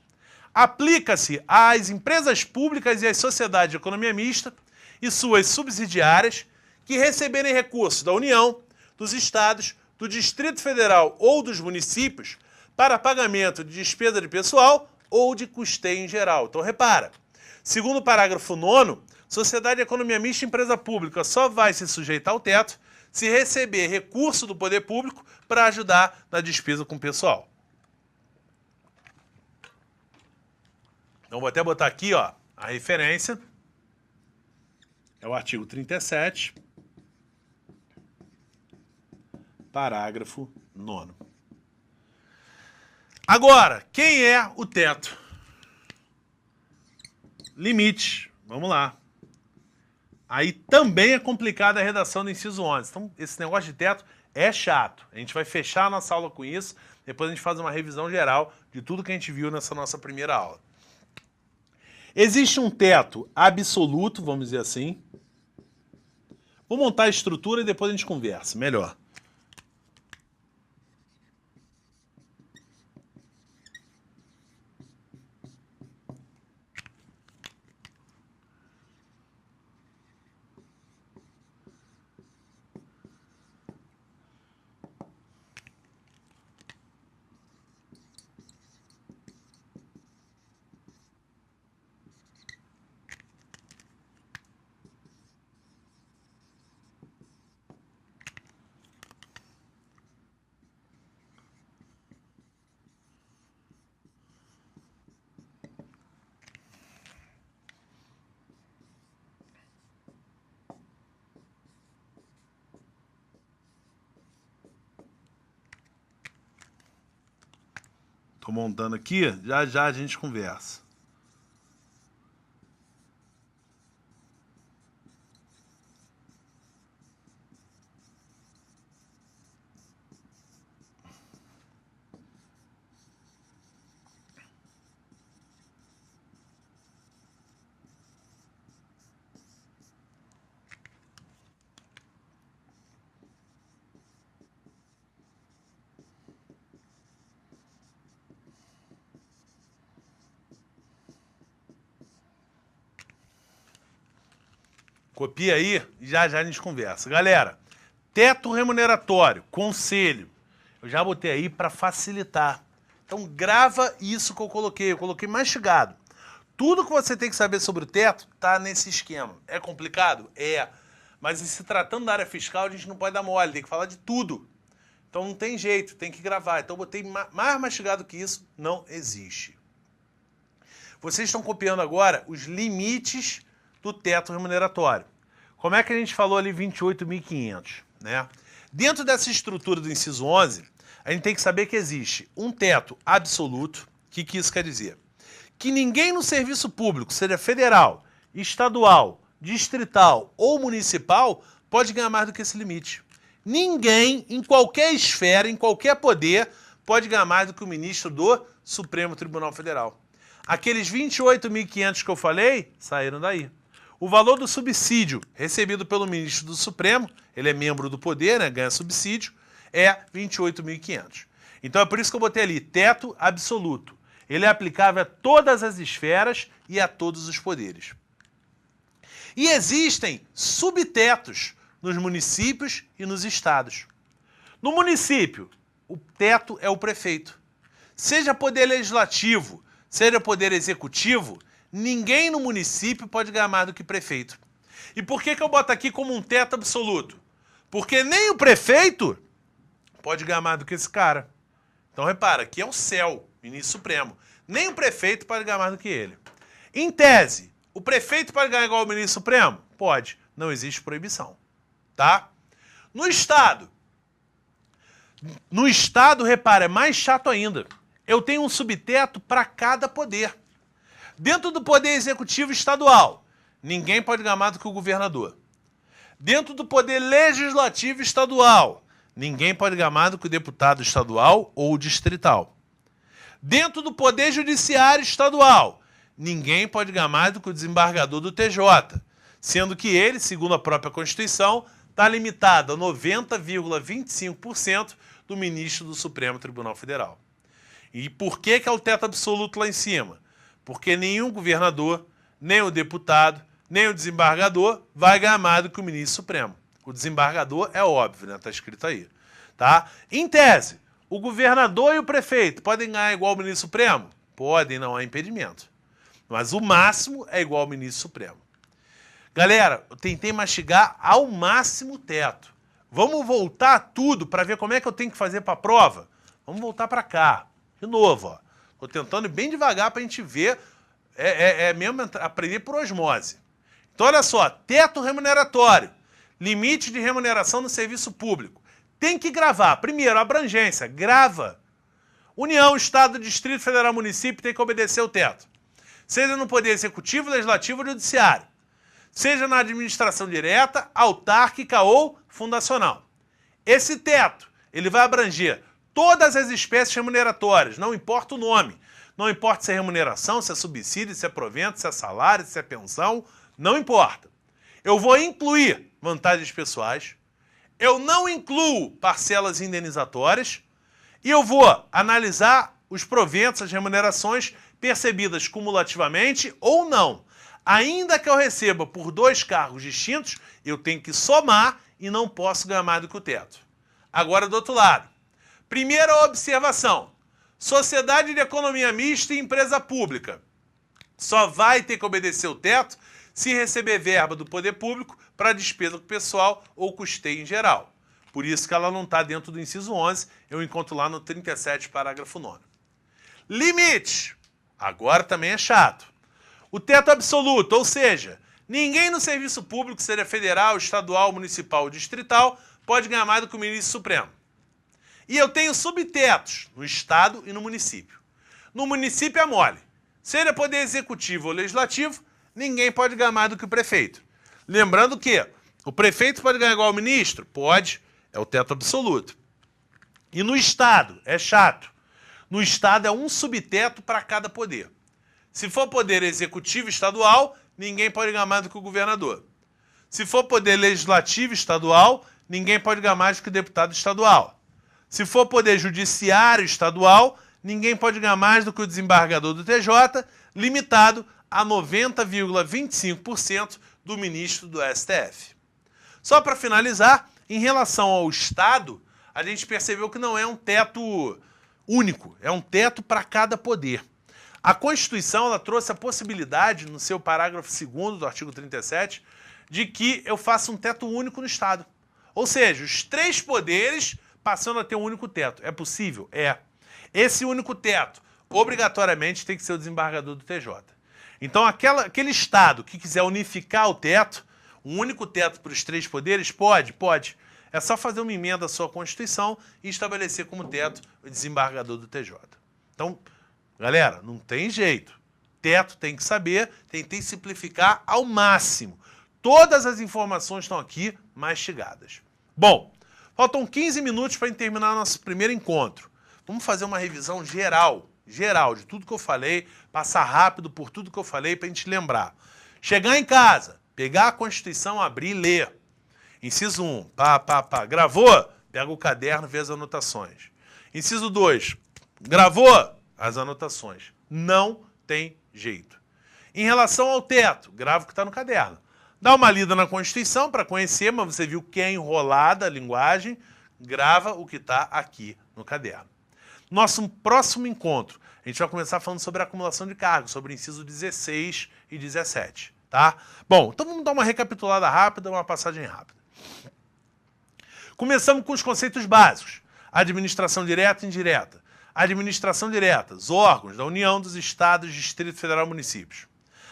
aplica-se às empresas públicas e às sociedades de economia mista e suas subsidiárias que receberem recursos da União, dos Estados, do Distrito Federal ou dos municípios para pagamento de despesa de pessoal ou de custeio em geral. Então, repara, segundo o parágrafo 9º, sociedade de economia mista e empresa pública só vai se sujeitar ao teto se receber recurso do poder público para ajudar na despesa com o pessoal. Então, vou até botar aqui, ó, a referência. É o artigo 37. Parágrafo 9º. Agora, quem é o teto? Limite. Vamos lá. Aí também é complicada a redação do inciso 11. Então, esse negócio de teto é chato. A gente vai fechar a nossa aula com isso. Depois a gente faz uma revisão geral de tudo que a gente viu nessa nossa primeira aula. Existe um teto absoluto, vamos dizer assim. Vou montar a estrutura e depois a gente conversa. Melhor. Estou montando aqui, já já a gente conversa. Copia aí e já já a gente conversa. Galera, teto remuneratório, conselho. Eu já botei aí para facilitar. Então grava isso que eu coloquei mastigado. Tudo que você tem que saber sobre o teto tá nesse esquema. É complicado? É. Mas se tratando da área fiscal, a gente não pode dar mole, tem que falar de tudo. Então não tem jeito, tem que gravar. Então eu botei mais mastigado que isso, não existe. Vocês estão copiando agora os limites do teto remuneratório. Como é que a gente falou ali 28.500, né? Dentro dessa estrutura do inciso 11, a gente tem que saber que existe um teto absoluto. O que isso quer dizer? Que ninguém no serviço público, seja federal, estadual, distrital ou municipal, pode ganhar mais do que esse limite. Ninguém, em qualquer esfera, em qualquer poder, pode ganhar mais do que o ministro do Supremo Tribunal Federal. Aqueles 28.500 que eu falei, saíram daí. O valor do subsídio recebido pelo ministro do Supremo, ele é membro do poder, né, ganha subsídio, é 28.500. Então é por isso que eu botei ali, teto absoluto. Ele é aplicável a todas as esferas e a todos os poderes. E existem subtetos nos municípios e nos estados. No município, o teto é o prefeito. Seja poder legislativo, seja poder executivo, ninguém no município pode ganhar mais do que prefeito. E por que eu boto aqui como um teto absoluto? Porque nem o prefeito pode ganhar mais do que esse cara. Então repara, aqui é o céu, ministro supremo. Nem o prefeito pode ganhar mais do que ele. Em tese, o prefeito pode ganhar igual ao ministro supremo? Pode. Não existe proibição. Tá? No Estado, repara, é mais chato ainda. Eu tenho um subteto para cada poder. Dentro do poder executivo estadual, ninguém pode ganhar mais do que o governador. Dentro do poder legislativo estadual, ninguém pode ganhar mais do que o deputado estadual ou distrital. Dentro do poder judiciário estadual, ninguém pode ganhar mais do que o desembargador do TJ, sendo que ele, segundo a própria Constituição, está limitado a 90,25% do ministro do Supremo Tribunal Federal. E por que é o teto absoluto lá em cima? Porque nenhum governador, nem o deputado, nem o desembargador vai ganhar mais do que o ministro supremo. O desembargador é óbvio, né? Está escrito aí. Tá? Em tese, o governador e o prefeito podem ganhar igual ao ministro supremo? Podem, não há impedimento. Mas o máximo é igual ao ministro supremo. Galera, eu tentei mastigar ao máximo o teto. Vamos voltar tudo para ver como é que eu tenho que fazer para a prova? Vamos voltar para cá. De novo, ó. Estou tentando ir bem devagar para a gente ver, mesmo aprender por osmose. Então, olha só, teto remuneratório, limite de remuneração no serviço público, Tem que gravar. Primeiro, abrangência. Grava. União, Estado, Distrito Federal, Município tem que obedecer o teto. Seja no Poder Executivo, Legislativo ou Judiciário. Seja na administração direta, autárquica ou fundacional. Esse teto, ele vai abranger todas as espécies remuneratórias, não importa o nome. Não importa se é remuneração, se é subsídio, se é provento, se é salário, se é pensão, não importa. Eu vou incluir vantagens pessoais, eu não incluo parcelas indenizatórias e eu vou analisar os proventos, as remunerações percebidas cumulativamente ou não. Ainda que eu receba por 2 cargos distintos, eu tenho que somar e não posso ganhar mais do que o teto. Agora, do outro lado. Primeira observação. Sociedade de economia mista e empresa pública. Só vai ter que obedecer o teto se receber verba do poder público para despesa com pessoal ou custeio em geral. Por isso que ela não está dentro do inciso 11, eu encontro lá no 37, parágrafo 9º. Limite. Agora também é chato. O teto absoluto, ou seja, ninguém no serviço público, seja federal, estadual, municipal ou distrital, pode ganhar mais do que o ministro supremo. E eu tenho subtetos no Estado e no município. No município é mole. Seja poder executivo ou legislativo, ninguém pode ganhar mais do que o prefeito. Lembrando que o prefeito pode ganhar igual ao ministro? Pode, é o teto absoluto. E no Estado, é chato. No Estado é um subteto para cada poder. Se for poder executivo estadual, ninguém pode ganhar mais do que o governador. Se for poder legislativo estadual, ninguém pode ganhar mais do que o deputado estadual. Se for poder judiciário estadual, ninguém pode ganhar mais do que o desembargador do TJ, limitado a 90,25% do ministro do STF. Só para finalizar, em relação ao Estado, a gente percebeu que não é um teto único, é um teto para cada poder. A Constituição ela trouxe a possibilidade, no seu parágrafo 2º do artigo 37, de que eu faça um teto único no Estado. Ou seja, os 3 poderes passando a ter um único teto. É possível? É. Esse único teto, obrigatoriamente, tem que ser o desembargador do TJ. Então, aquele Estado que quiser unificar o teto, um único teto para os 3 poderes, pode. É só fazer uma emenda à sua Constituição e estabelecer como teto o desembargador do TJ. Então, galera, não tem jeito. Teto tem que saber, tentei simplificar ao máximo. Todas as informações estão aqui mastigadas. Bom, faltam 15 minutos para terminar nosso primeiro encontro. Vamos fazer uma revisão geral de tudo que eu falei, passar rápido por tudo que eu falei para a gente lembrar. Chegar em casa, pegar a Constituição, abrir e ler. Inciso 1, gravou? Pega o caderno e vê as anotações. Inciso 2, gravou? As anotações. Não tem jeito. Em relação ao teto, grava o que está no caderno. Dá uma lida na Constituição para conhecer, mas você viu que é enrolada a linguagem, grava o que está aqui no caderno. Nosso próximo encontro, a gente vai começar falando sobre a acumulação de cargos, sobre o inciso 16 e 17, tá? Bom, então vamos dar uma recapitulada rápida, uma passagem rápida. Começamos com os conceitos básicos. Administração direta e indireta. Administração direta, os órgãos da União, dos Estados, Distrito Federal e Municípios.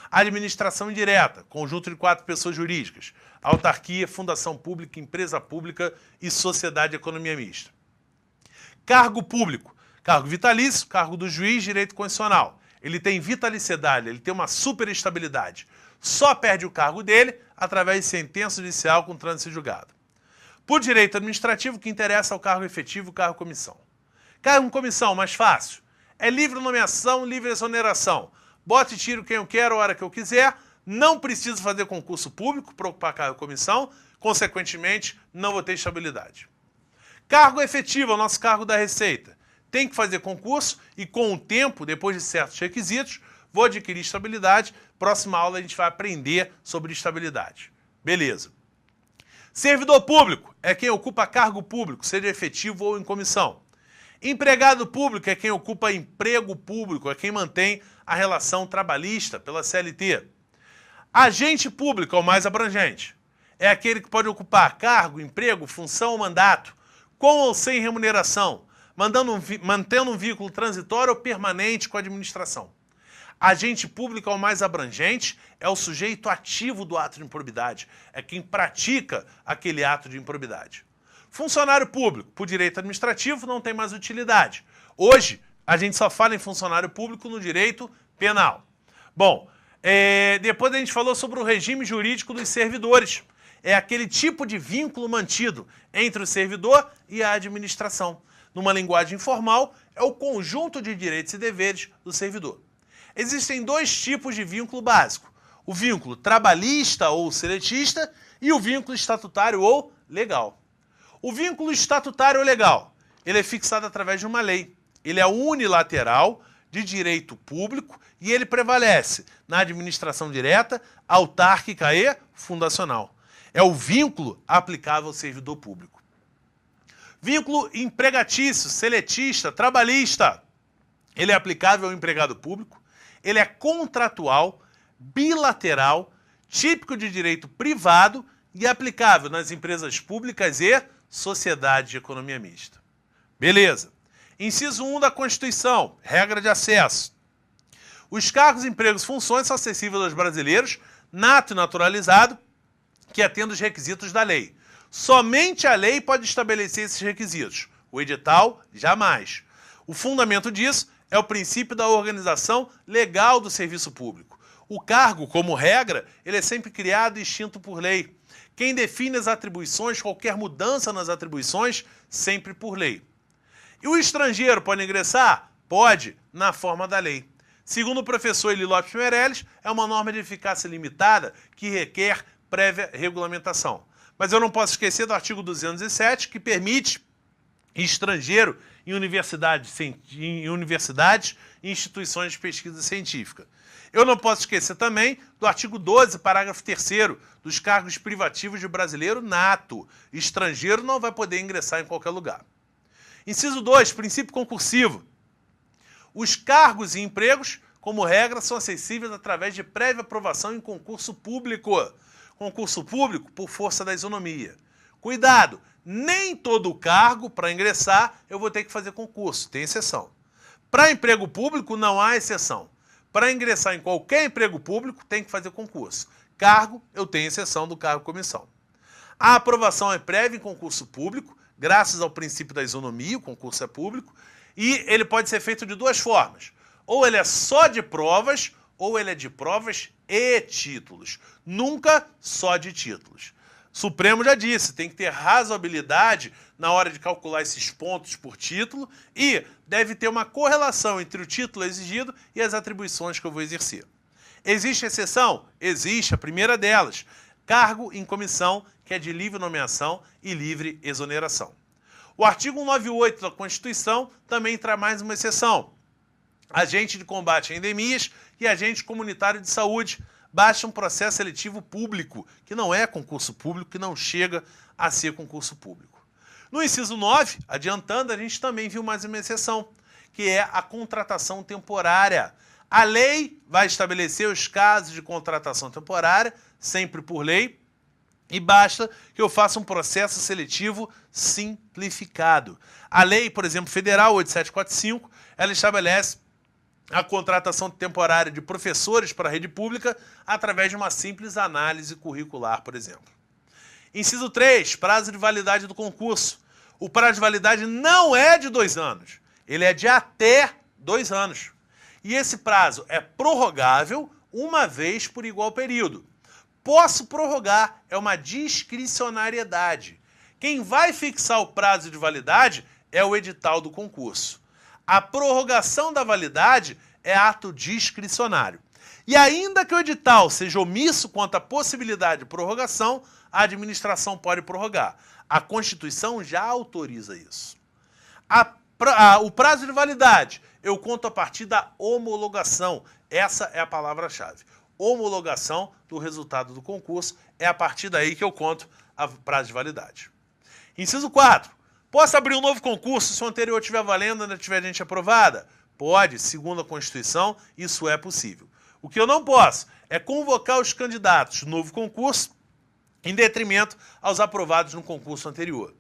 Administração indireta, conjunto de 4 pessoas jurídicas, autarquia, fundação pública, empresa pública e sociedade de economia mista. Cargo público, cargo vitalício, cargo do juiz, direito constitucional. Ele tem vitaliciedade, ele tem uma superestabilidade. Só perde o cargo dele através de sentença judicial com trânsito julgado. Por direito administrativo, o que interessa é o cargo efetivo e o cargo comissão. Cargo comissão, mais fácil. É livre nomeação, livre exoneração. Bote e tiro quem eu quero, a hora que eu quiser. Não preciso fazer concurso público para ocupar cargo comissão. Consequentemente, não vou ter estabilidade. Cargo efetivo é o nosso cargo da Receita. Tem que fazer concurso e com o tempo, depois de certos requisitos, vou adquirir estabilidade. Próxima aula a gente vai aprender sobre estabilidade. Beleza. Servidor público é quem ocupa cargo público, seja efetivo ou em comissão. Empregado público é quem ocupa emprego público, é quem mantém a relação trabalhista pela CLT. Agente público é o mais abrangente. É aquele que pode ocupar cargo, emprego, função ou mandato, com ou sem remuneração, mantendo um vínculo transitório ou permanente com a administração. Agente público é o mais abrangente, é o sujeito ativo do ato de improbidade, é quem pratica aquele ato de improbidade. Funcionário público, por direito administrativo, não tem mais utilidade. Hoje, a gente só fala em funcionário público no direito penal. Bom, depois a gente falou sobre o regime jurídico dos servidores. É aquele tipo de vínculo mantido entre o servidor e a administração. Numa linguagem informal, é o conjunto de direitos e deveres do servidor. Existem dois tipos de vínculo básico: o vínculo trabalhista ou seletista e o vínculo estatutário ou legal. O vínculo estatutário ou legal, ele é fixado através de uma lei. Ele é unilateral, de direito público, e ele prevalece na administração direta, autárquica e fundacional. É o vínculo aplicável ao servidor público. Vínculo empregatício, seletista, trabalhista. Ele é aplicável ao empregado público, ele é contratual, bilateral, típico de direito privado e aplicável nas empresas públicas e sociedade de economia mista. Beleza. Inciso 1 da Constituição, regra de acesso. Os cargos, empregos e funções são acessíveis aos brasileiros, nato e naturalizado, que atendem os requisitos da lei. Somente a lei pode estabelecer esses requisitos. O edital, jamais. O fundamento disso é o princípio da organização legal do serviço público. O cargo, como regra, ele é sempre criado e extinto por lei. Quem define as atribuições, qualquer mudança nas atribuições, sempre por lei. E o estrangeiro pode ingressar? Pode, na forma da lei. Segundo o professor Eli Lopes Meirelles, é uma norma de eficácia limitada que requer prévia regulamentação. Mas eu não posso esquecer do artigo 207, que permite estrangeiro em universidades e instituições de pesquisa científica. Eu não posso esquecer também do artigo 12, parágrafo 3º, dos cargos privativos de brasileiro nato. Estrangeiro não vai poder ingressar em qualquer lugar. Inciso 2, princípio concursivo. Os cargos e empregos, como regra, são acessíveis através de prévia aprovação em concurso público. Concurso público por força da isonomia. Cuidado, nem todo cargo, para ingressar, eu vou ter que fazer concurso, tem exceção. Para emprego público, não há exceção. Para ingressar em qualquer emprego público, tem que fazer concurso. Cargo, eu tenho exceção do cargo-comissão. A aprovação é prévia em concurso público, graças ao princípio da isonomia, o concurso é público, e ele pode ser feito de duas formas. Ou ele é só de provas, ou ele é de provas e títulos. Nunca só de títulos. O Supremo já disse, tem que ter razoabilidade na hora de calcular esses pontos por título e deve ter uma correlação entre o título exigido e as atribuições que eu vou exercer. Existe exceção? Existe, a primeira delas. Cargo em comissão, que é de livre nomeação e livre exoneração. O artigo 198 da Constituição também traz mais uma exceção. Agente de combate a endemias e agente comunitário de saúde. Basta um processo seletivo público, que não é concurso público, que não chega a ser concurso público. No inciso 9, adiantando, a gente também viu mais uma exceção, que é a contratação temporária. A lei vai estabelecer os casos de contratação temporária, sempre por lei, e basta que eu faça um processo seletivo simplificado. A lei, por exemplo, federal 8745, ela estabelece a contratação temporária de professores para a rede pública através de uma simples análise curricular, por exemplo. Inciso 3, prazo de validade do concurso. O prazo de validade não é de 2 anos, ele é de até 2 anos. E esse prazo é prorrogável uma vez por igual período. Posso prorrogar, é uma discricionariedade. Quem vai fixar o prazo de validade é o edital do concurso. A prorrogação da validade é ato discricionário. E ainda que o edital seja omisso quanto à possibilidade de prorrogação, a administração pode prorrogar. A Constituição já autoriza isso. O prazo de validade, eu conto a partir da homologação. Essa é a palavra-chave. Homologação do resultado do concurso, é a partir daí que eu conto a prazo de validade. Inciso 4. Posso abrir um novo concurso se o anterior estiver valendo e ainda tiver gente aprovada? Pode, segundo a Constituição, isso é possível. O que eu não posso é convocar os candidatos no novo concurso em detrimento aos aprovados no concurso anterior.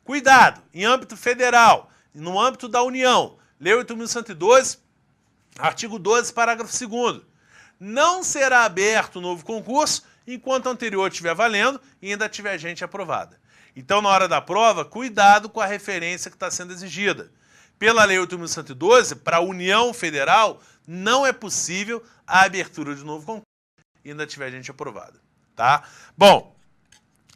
Cuidado, em âmbito federal, no âmbito da União, Lei 8.112, artigo 12, parágrafo 2º. Não será aberto o novo concurso enquanto o anterior estiver valendo e ainda tiver gente aprovada. Então, na hora da prova, cuidado com a referência que está sendo exigida. Pela Lei 8.112, para a União Federal, não é possível a abertura de novo concurso e ainda tiver gente aprovada. Tá? Bom,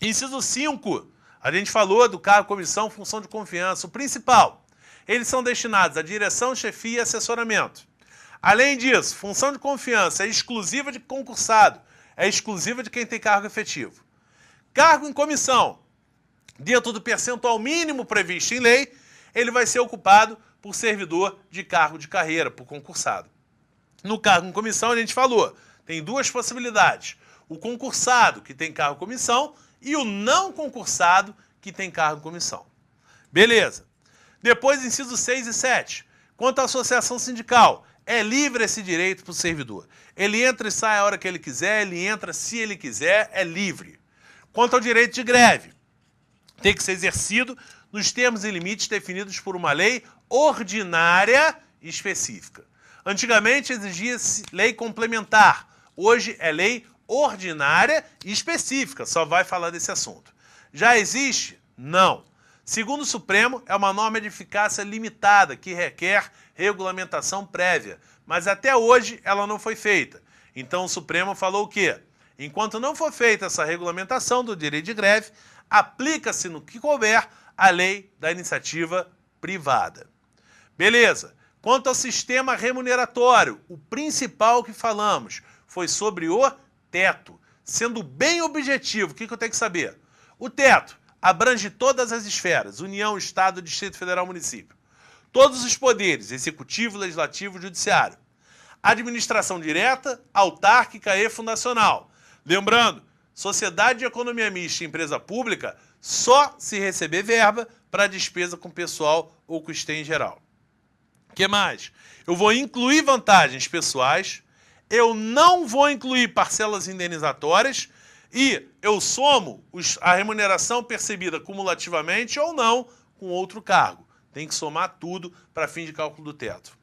inciso 5, a gente falou do cargo, comissão, função de confiança. O principal, eles são destinados à direção, chefia e assessoramento. Além disso, função de confiança é exclusiva de concursado, é exclusiva de quem tem cargo efetivo. Cargo em comissão, dentro do percentual mínimo previsto em lei, ele vai ser ocupado por servidor de cargo de carreira, por concursado. No cargo em comissão, a gente falou, tem duas possibilidades. O concursado, que tem cargo em comissão, e o não concursado, que tem cargo em comissão. Beleza. Depois, incisos 6 e 7. Quanto à associação sindical, é livre esse direito para o servidor. Ele entra e sai a hora que ele quiser, ele entra se ele quiser, é livre. Quanto ao direito de greve, tem que ser exercido nos termos e limites definidos por uma lei ordinária específica. Antigamente exigia-se lei complementar, hoje é lei ordinária e específica, só vai falar desse assunto. Já existe? Não. Segundo o Supremo, é uma norma de eficácia limitada que requer regulamentação prévia, mas até hoje ela não foi feita. Então o Supremo falou o quê? Enquanto não for feita essa regulamentação do direito de greve, aplica-se no que couber a lei da iniciativa privada. Beleza. Quanto ao sistema remuneratório, o principal que falamos foi sobre o teto. Sendo bem objetivo, o que eu tenho que saber? O teto abrange todas as esferas, União, Estado, Distrito Federal, Município. Todos os poderes, executivo, legislativo, judiciário. Administração direta, autárquica e fundacional. Lembrando, sociedade de economia mista e empresa pública só se receber verba para despesa com pessoal ou custeio em geral. O que mais? Eu vou incluir vantagens pessoais, eu não vou incluir parcelas indenizatórias e eu somo a remuneração percebida cumulativamente ou não com outro cargo. Tem que somar tudo para fim de cálculo do teto.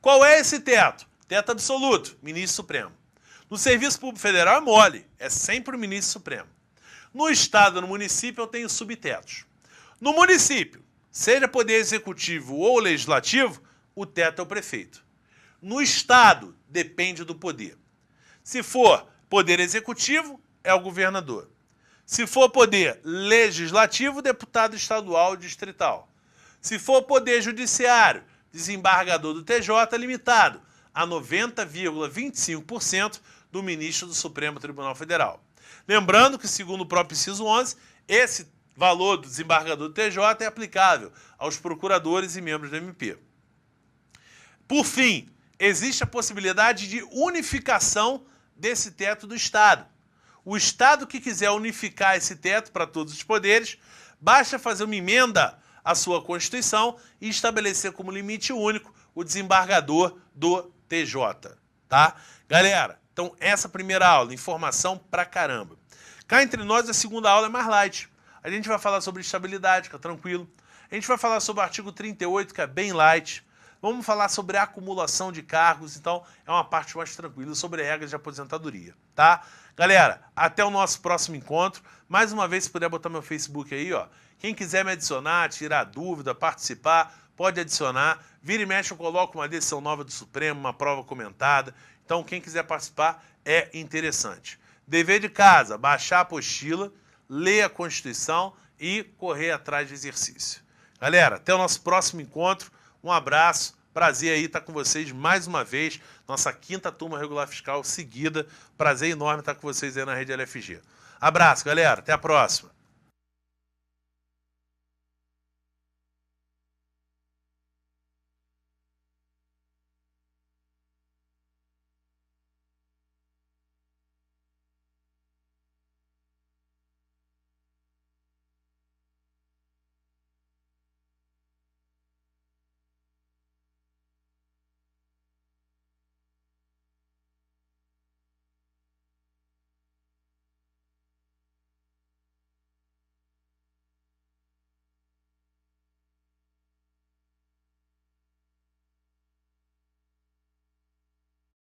Qual é esse teto? Teto absoluto, ministro supremo. No Serviço Público Federal é mole, é sempre o ministro supremo. No Estado e no município eu tenho subtetos. No município, seja poder executivo ou legislativo, o teto é o prefeito. No Estado, depende do poder. Se for poder executivo, é o governador. Se for poder legislativo, deputado estadual ou distrital. Se for poder judiciário, desembargador do TJ, limitado a 90,25% do ministro do Supremo Tribunal Federal. Lembrando que, segundo o próprio inciso 11, esse valor do desembargador do TJ é aplicável aos procuradores e membros do MP. Por fim, existe a possibilidade de unificação desse teto do Estado. O Estado que quiser unificar esse teto para todos os poderes, basta fazer uma emenda à sua Constituição e estabelecer como limite único o desembargador do TJ. Tá? Galera, então essa primeira aula, informação pra caramba. Cá entre nós, a segunda aula é mais light. A gente vai falar sobre estabilidade, fica tranquilo. A gente vai falar sobre o artigo 38, que é bem light. Vamos falar sobre a acumulação de cargos, então é uma parte mais tranquila, sobre regras de aposentadoria, tá? Galera, até o nosso próximo encontro. Mais uma vez, se puder botar meu Facebook aí, ó. Quem quiser me adicionar, tirar dúvida, participar, pode adicionar. Vira e mexe, eu coloco uma decisão nova do Supremo, uma prova comentada. Então, quem quiser participar, é interessante. Dever de casa, baixar a apostila, ler a Constituição e correr atrás de exercício. Galera, até o nosso próximo encontro. Um abraço, prazer aí estar com vocês mais uma vez, nossa 5ª turma regular fiscal seguida, prazer enorme estar com vocês aí na Rede LFG. Abraço, galera, até a próxima.